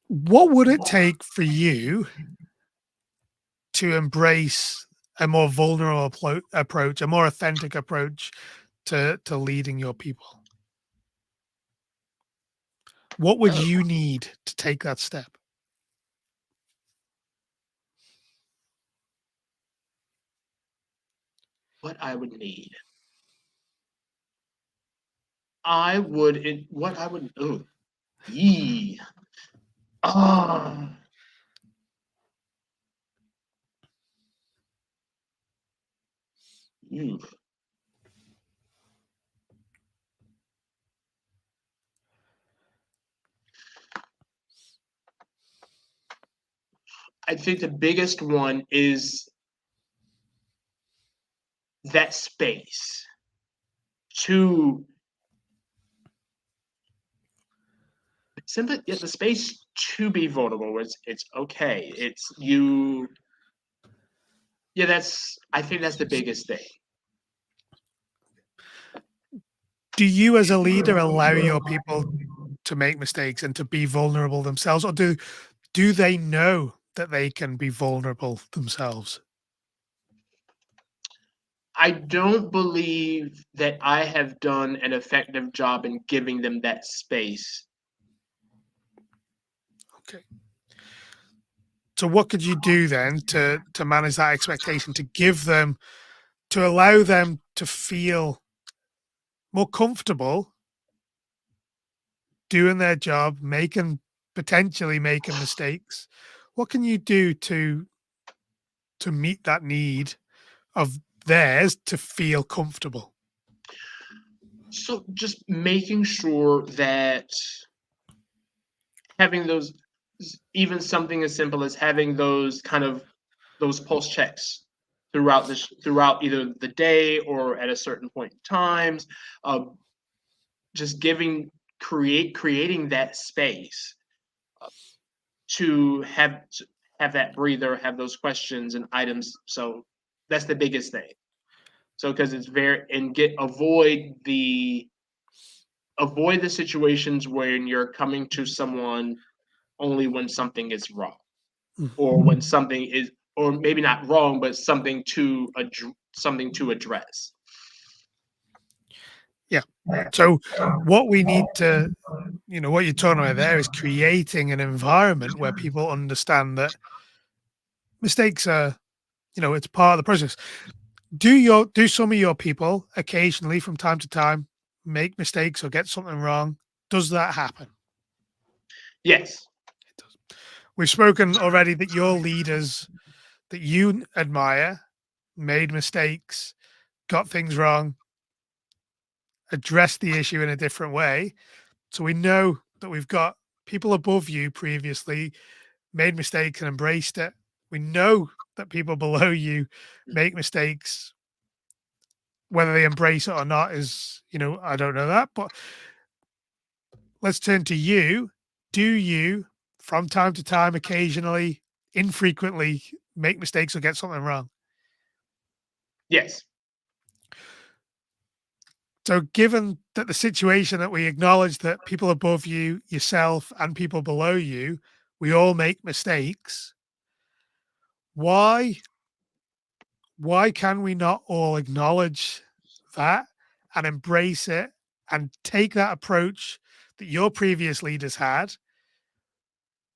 What would it take for you to embrace a more vulnerable approach, a more authentic approach to leading your people? What would Oh, you need to take that step? what I would need. I would it what I would oh yee. Ah, you. I think the biggest one is that space to simply get the space to be vulnerable. It's okay. It's you. Yeah, I think that's the biggest thing. Do you as a leader allow your people to make mistakes and to be vulnerable themselves, or do they know that they can be vulnerable themselves? I don't believe that I have done an effective job in giving them that space. Okay. So what could you do then to manage that expectation, to allow them to feel more comfortable doing their job, potentially making mistakes? What can you do to meet that need of theirs to feel comfortable? So just making sure that having those, even something as simple as having those kind of those pulse checks throughout either the day or at a certain point in times, uh, just creating that space to have that breather, have those questions and items. So that's the biggest thing. So because it's very and get avoid the situations when you're coming to someone only when something is wrong Mm. or when something is or maybe not wrong but something to address. Yeah. So what we need to, what you're talking about there is creating an environment where people understand that mistakes are, it's part of the process. Do some of your people occasionally from time to time make mistakes or get something wrong? Does that happen? Yes. It does. We've spoken already that your leaders that you admire made mistakes, got things wrong, addressed the issue in a different way. So we know that we've got people above you previously made mistakes and embraced it. We know that people below you make mistakes. Whether they embrace it or not is, I don't know that. But let's turn to you. Do you, from time to time, occasionally, infrequently, make mistakes or get something wrong? Yes. So, given that the situation that we acknowledge that people above you, yourself, and people below you, we all make mistakes. Why can we not all acknowledge that and embrace it and take that approach that your previous leaders had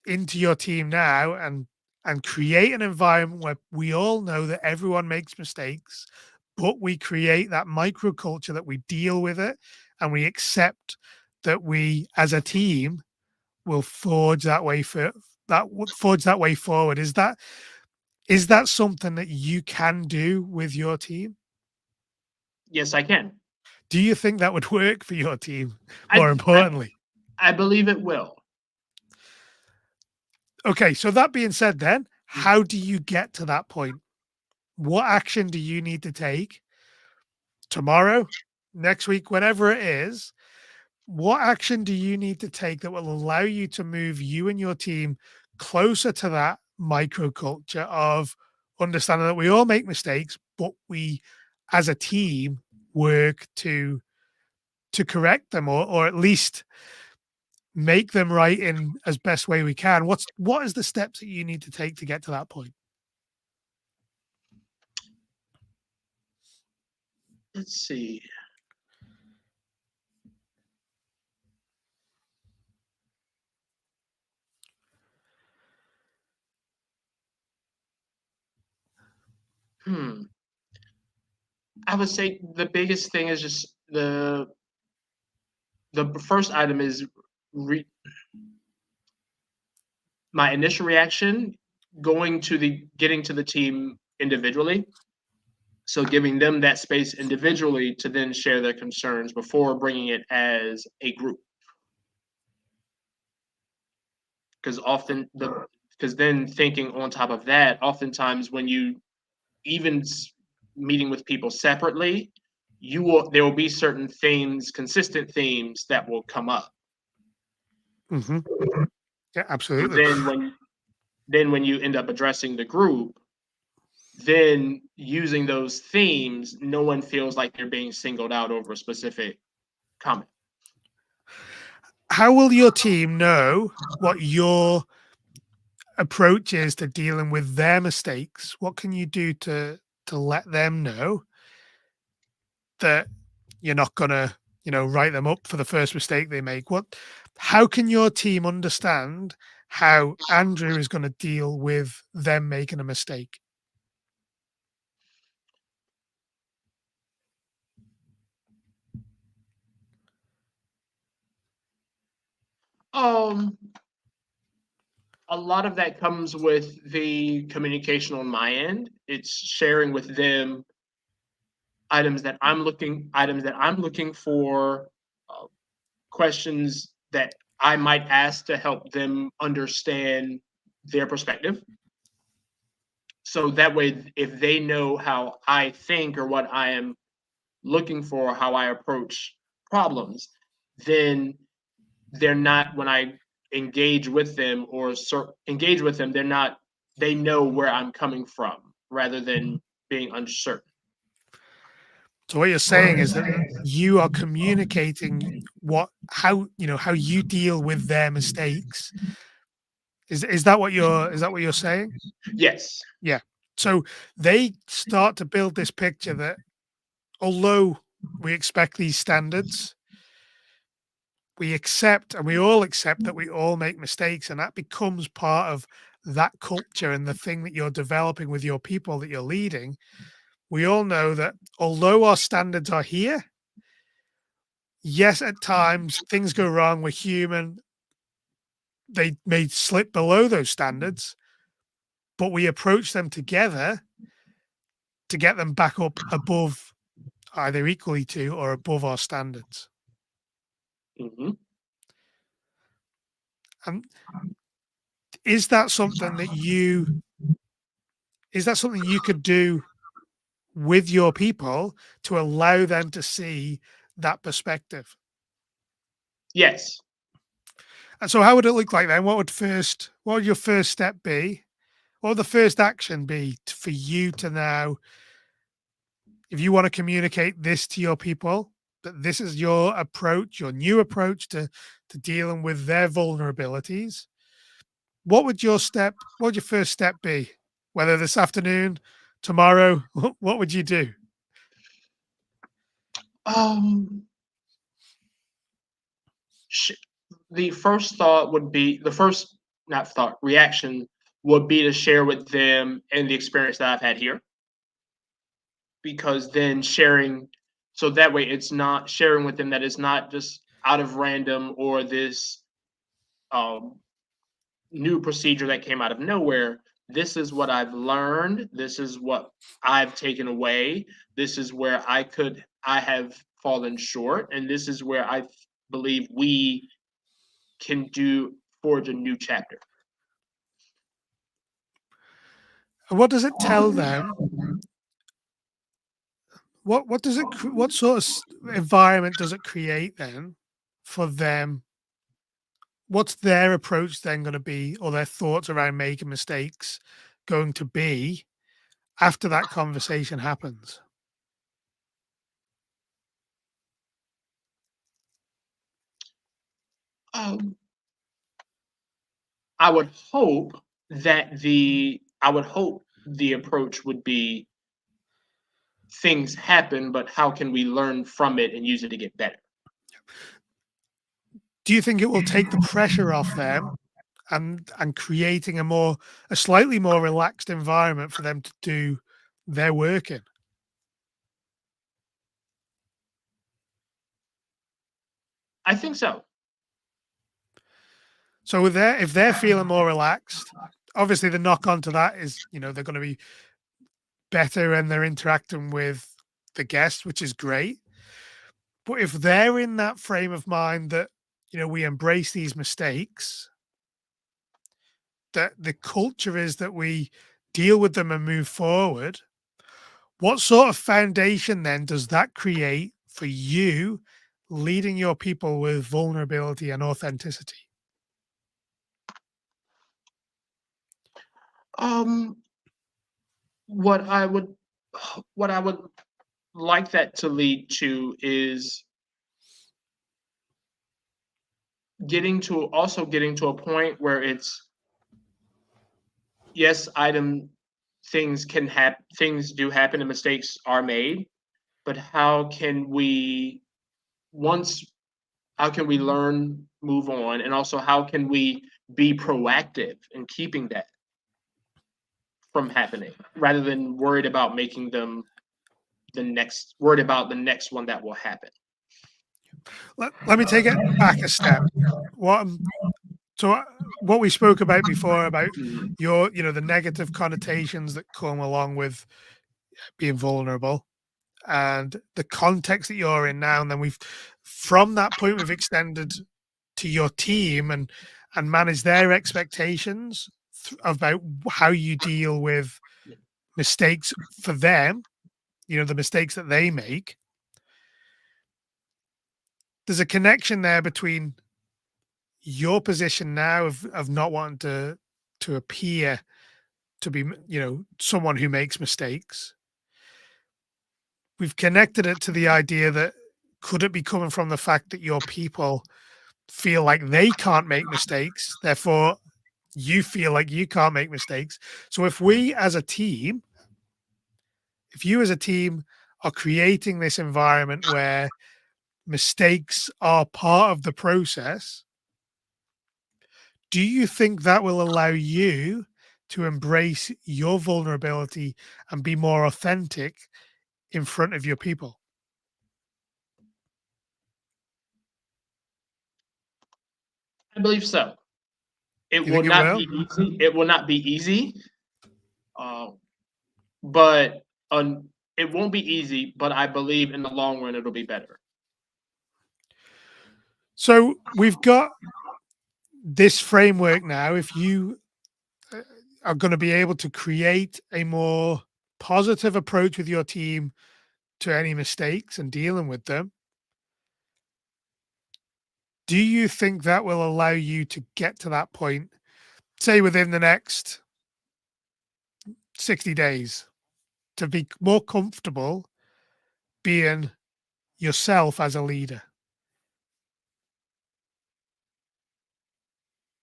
into your team now and create an environment where we all know that everyone makes mistakes, but we create that microculture that we deal with it and we accept that we as a team will forge that way forward. Is that something that you can do with your team? Yes, I can. Do you think that would work for your team, I more I, importantly? I believe it will. Okay, so that being said then, how do you get to that point? What action do you need to take tomorrow, next week, whenever it is? What action do you need to take that will allow you to move you and your team closer to that microculture of understanding that we all make mistakes, but we as a team work to correct them or at least make them right in as best way we can? What is the steps that you need to take to get to that point? Let's see. Hmm. I would say the biggest thing is just the first item is re- my initial reaction getting to the team individually. So giving them that space individually to then share their concerns before bringing it as a group. Because because then thinking on top of that, oftentimes when you even meeting with people separately, there will be certain themes, consistent themes that will come up. Hmm. Yeah, And absolutely. then when you end up addressing the group, then using those themes, no one feels like they're being singled out over a specific comment. How will your team know what your approach is to dealing with their mistakes? What can you do to let them know that you're not gonna, write them up for the first mistake they make? How can your team understand how Andrew is going to deal with them making a mistake? Um, a lot of that comes with the communication on my end. It's sharing with them items that I'm looking for, uh, questions that I might ask to help them understand their perspective. So that way, if they know how I think or what I am looking for, how I approach problems, then they're not when I engage with them engage with them, they know where I'm coming from rather than being uncertain. So what you're saying is that you are communicating how you deal with their mistakes. Is that what you're saying? Yes. Yeah. So they start to build this picture that although we expect these standards, we all accept that we all make mistakes, and that becomes part of that culture and the thing that you're developing with your people that you're leading. We all know that although our standards are here, yes, at times things go wrong. We're human. They may slip below those standards, but we approach them together to get them back up above either equally to or above our standards. Hmm. And is that something that you could do with your people to allow them to see that perspective? Yes. And so how would it look like then? What would your first step be? What would the first action be for you to now, if you want to communicate this to your people, that this is your approach, your new approach to dealing with their vulnerabilities? What would your first step be? Whether this afternoon, tomorrow, what would you do? Um, sh- the first thought would be the first not thought reaction would be to share with them and the experience that I've had here, because then sharing, so that way it's not sharing with them that it's not just out of random or this um, new procedure that came out of nowhere. This is what I've learned. This is what I've taken away. This is where I have fallen short, and this is where I believe we can forge a new chapter. And what does it tell them? What sort of environment does it create then for them? What's their approach then going to be, or their thoughts around making mistakes going to be after that conversation happens? Um, I would hope the approach would be things happen, but how can we learn from it and use it to get better? Do you think it will take the pressure off them and creating a slightly more relaxed environment for them to do their work in? I think so. So if they're feeling more relaxed, obviously the knock on to that is, they're going to be better and they're interacting with the guests, which is great. But if they're in that frame of mind that, we embrace these mistakes, that the culture is that we deal with them and move forward, what sort of foundation then does that create for you leading your people with vulnerability and authenticity? Um, what I would what I would like that to lead to is getting to a point where it's, yes, things do happen and mistakes are made, but once how can we learn, move on, and also how can we be proactive in keeping that from happening rather than worried about the next one that will happen. Let me take it back a step. What so what we spoke about before about Mhm. the negative connotations that come along with being vulnerable and the context that you're in now, and then from that point we've extended to your team and manage their expectations about how you deal with mistakes for them, the mistakes that they make. There's a connection there between your position now of not wanting to appear to be, someone who makes mistakes. We've connected it to the idea that could it be coming from the fact that your people feel like they can't make mistakes, therefore you feel like you can't make mistakes. So if you as a team are creating this environment where mistakes are part of the process, do you think that will allow you to embrace your vulnerability and be more authentic in front of your people? I believe so. It You will think it not will? be easy. It will not be easy, But it won't be easy, but I believe in the long run it'll be better. So we've got this framework now. If you are going to be able to create a more positive approach with your team to any mistakes and dealing with them, do you think that will allow you to get to that point, say within the next 60 days, to be more comfortable being yourself as a leader?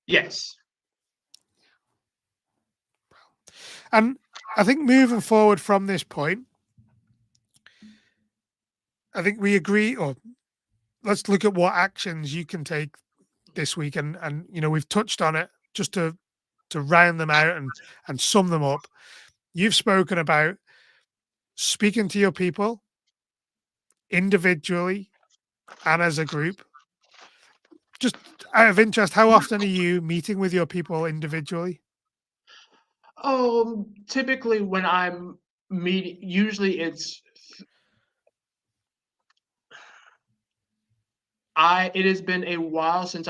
Yes. And I think moving forward from this point, I think we agree, or let's look at what actions you can take this week. And we've touched on it just to round them out and sum them up. You've spoken about speaking to your people individually and as a group. Just out of interest, how often are you meeting with your people individually? Typically when I'm meeting, usually it has been a while since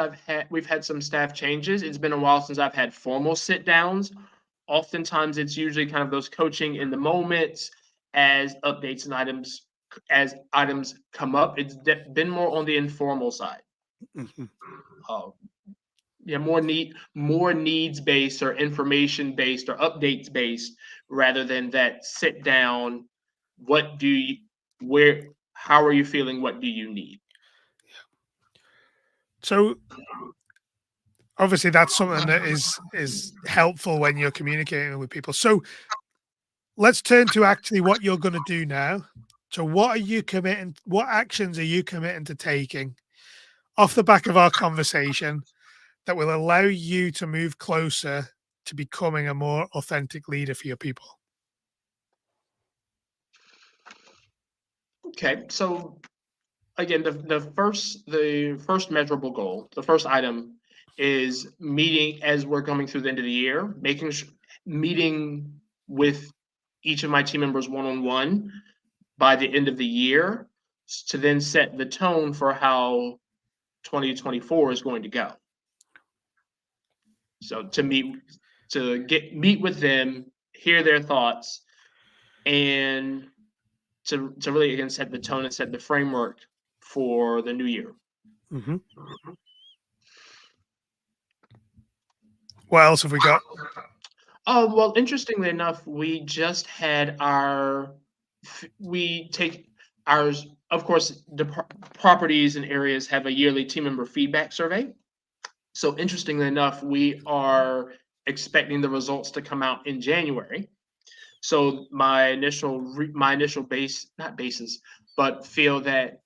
we've had some staff changes. It's been a while since I've had formal sit downs. Oftentimes it's usually kind of those coaching in the moments as updates and items come up. It's been more on the informal side. Mhm. Uh, yeah, more needs based or information based or updates based rather than that sit down. What do you where how are you feeling? What do you need? So obviously that's something that is helpful when you're communicating with people. So let's turn to actually what you're going to do now. So what actions are you committing to taking off the back of our conversation that will allow you to move closer to becoming a more authentic leader for your people? Okay, so again, the first measurable goal, the first item is meeting as we're coming through the end of the year, meeting with each of my team members one on one by the end of the year to then set the tone for how 2024 is going to go. So meet with them, hear their thoughts, and to really again set the tone and set the framework for the new year. Mhm. What else have we got? Oh, well, interestingly enough, we just had we take ours, of course, properties and areas have a yearly team member feedback survey. So interestingly enough, we are expecting the results to come out in January. So my initial not basis, but feel that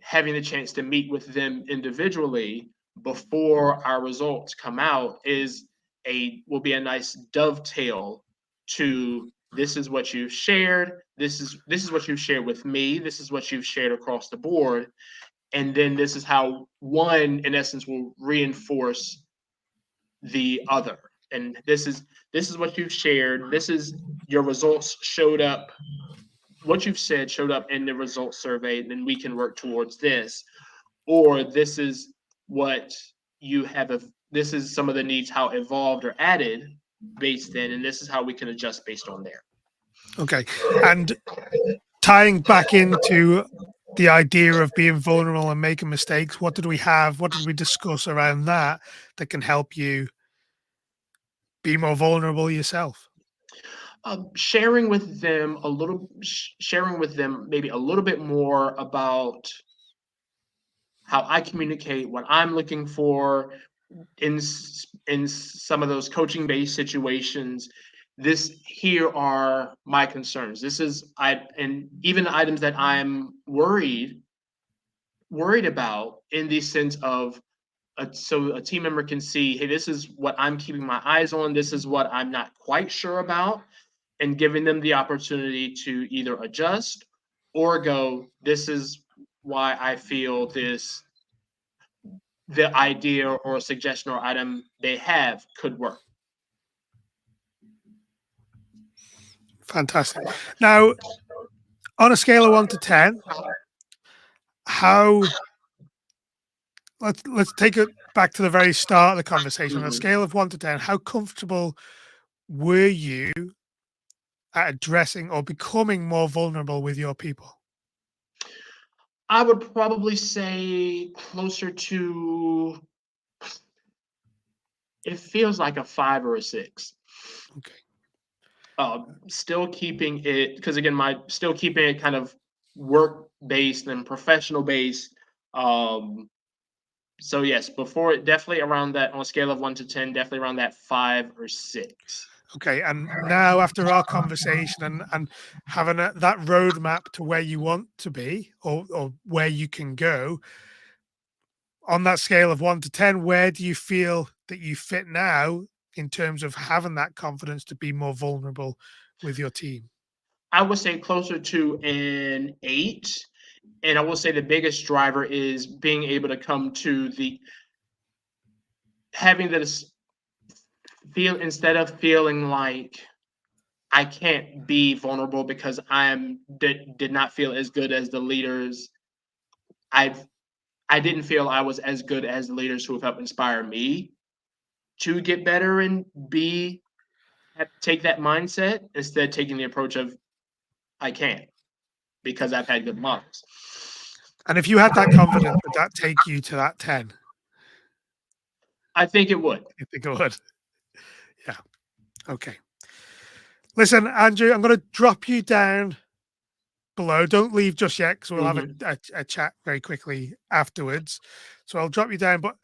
having the chance to meet with them individually before our results come out will be a nice dovetail to this is what you've shared, this is what you've shared with me, this is what you've shared across the board, and then this is how one in essence will reinforce the other. And this is what you've shared, this is your results showed up, what you've said showed up in the results survey, then we can work towards this. Or this is what you have, this is some of the needs, how evolved or added based in, and this is how we can adjust based on there. Okay. And tying back into the idea of being vulnerable and making mistakes, what did we have? What did we discuss around that that can help you be more vulnerable yourself? Sharing with them maybe a little bit more about how I communicate, what I'm looking for in some of those coaching based situations. Here are my concerns. And even items that I'm worried about in the sense of so a team member can see, hey, this is what I'm keeping my eyes on. This is what I'm not quite sure about, and giving them the opportunity to either adjust or go, this is why I feel the idea or suggestion or item they have could work. Fantastic. Now, on a scale of 1 to 10, how let's take it back to the very start of the conversation. On a Mhm. scale of 1 to 10, how comfortable were you at addressing or becoming more vulnerable with your people? I would probably say closer to, it feels like a 5 or a 6. Okay. Still keeping it, because again, my still keeping it kind of work based and professional based. Um, so yes, before it definitely around that, on a scale of 1 to 10, definitely around that 5 or 6. Okay. And now after our conversation and having that roadmap to where you want to be or where you can go, on that scale of 1 to 10, where do you feel that you fit now in terms of having that confidence to be more vulnerable with your team? I would say closer to an 8. And I will say the biggest driver is being able to come to the having this feel, instead of feeling like I can't be vulnerable because did not feel as good as the leaders. I've I didn't feel I was as good as the leaders who have helped inspire me to get better and take that mindset, instead taking the approach of I can't, because I've had good models. And if you had that confidence, would that take you to that 10? I think it would. You think it would? Yeah. Okay. Listen, Andrew, I'm going to drop you down below. Don't leave just yet because we'll have Mhm. a chat very quickly afterwards. So I'll drop you down. But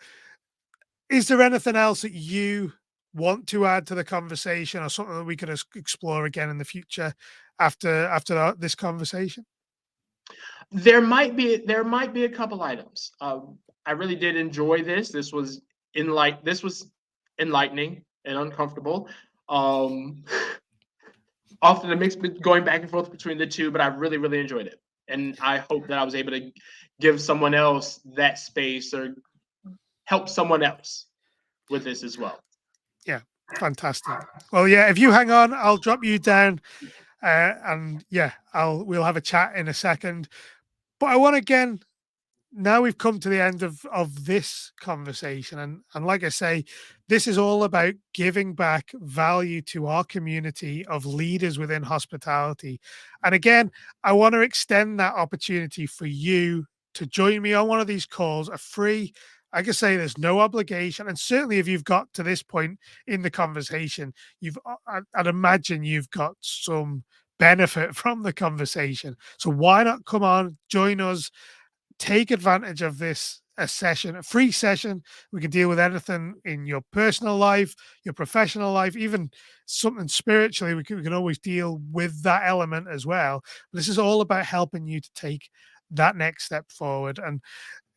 is there anything else that you want to add to the conversation or something that we could explore again in the future after this conversation? There might be a couple items. I really did enjoy this. This was enlightening and uncomfortable. Um, Often a mix going back and forth between the two, but I really, really enjoyed it. And I hope that I was able to give someone else that space or help someone else with this as well. Yeah, fantastic. Well, yeah, if you hang on, I'll drop you down, and yeah, we'll have a chat in a second. But I want to again, now we've come to the end of this conversation, and like I say, this is all about giving back value to our community of leaders within hospitality. And again, I want to extend that opportunity for you to join me on one of these calls, a free, like I say, there's no obligation. And certainly if you've got to this point in the conversation, I'd imagine you've got some benefit from the conversation. So why not come on, join us, take advantage of this a free session. We can deal with anything in your personal life, your professional life, even something spiritually. We can always deal with that element as well. But this is all about helping you to take that next step forward. And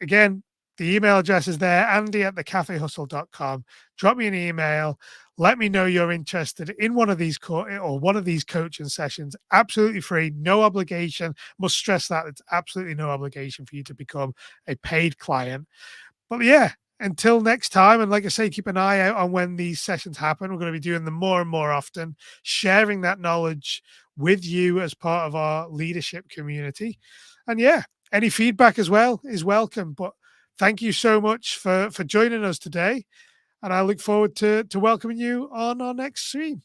again, the email address is there, andy@thecafehustle.com. Drop me an email. Let me know you're interested in one of these or one of these coaching sessions. Absolutely free, no obligation. Must stress that it's absolutely no obligation for you to become a paid client. But yeah, until next time, and like I say, keep an eye out on when these sessions happen. We're going to be doing them more and more often, sharing that knowledge with you as part of our leadership community. And yeah, any feedback as well is welcome. But thank you so much for joining us today. And I look forward to welcoming you on our next stream.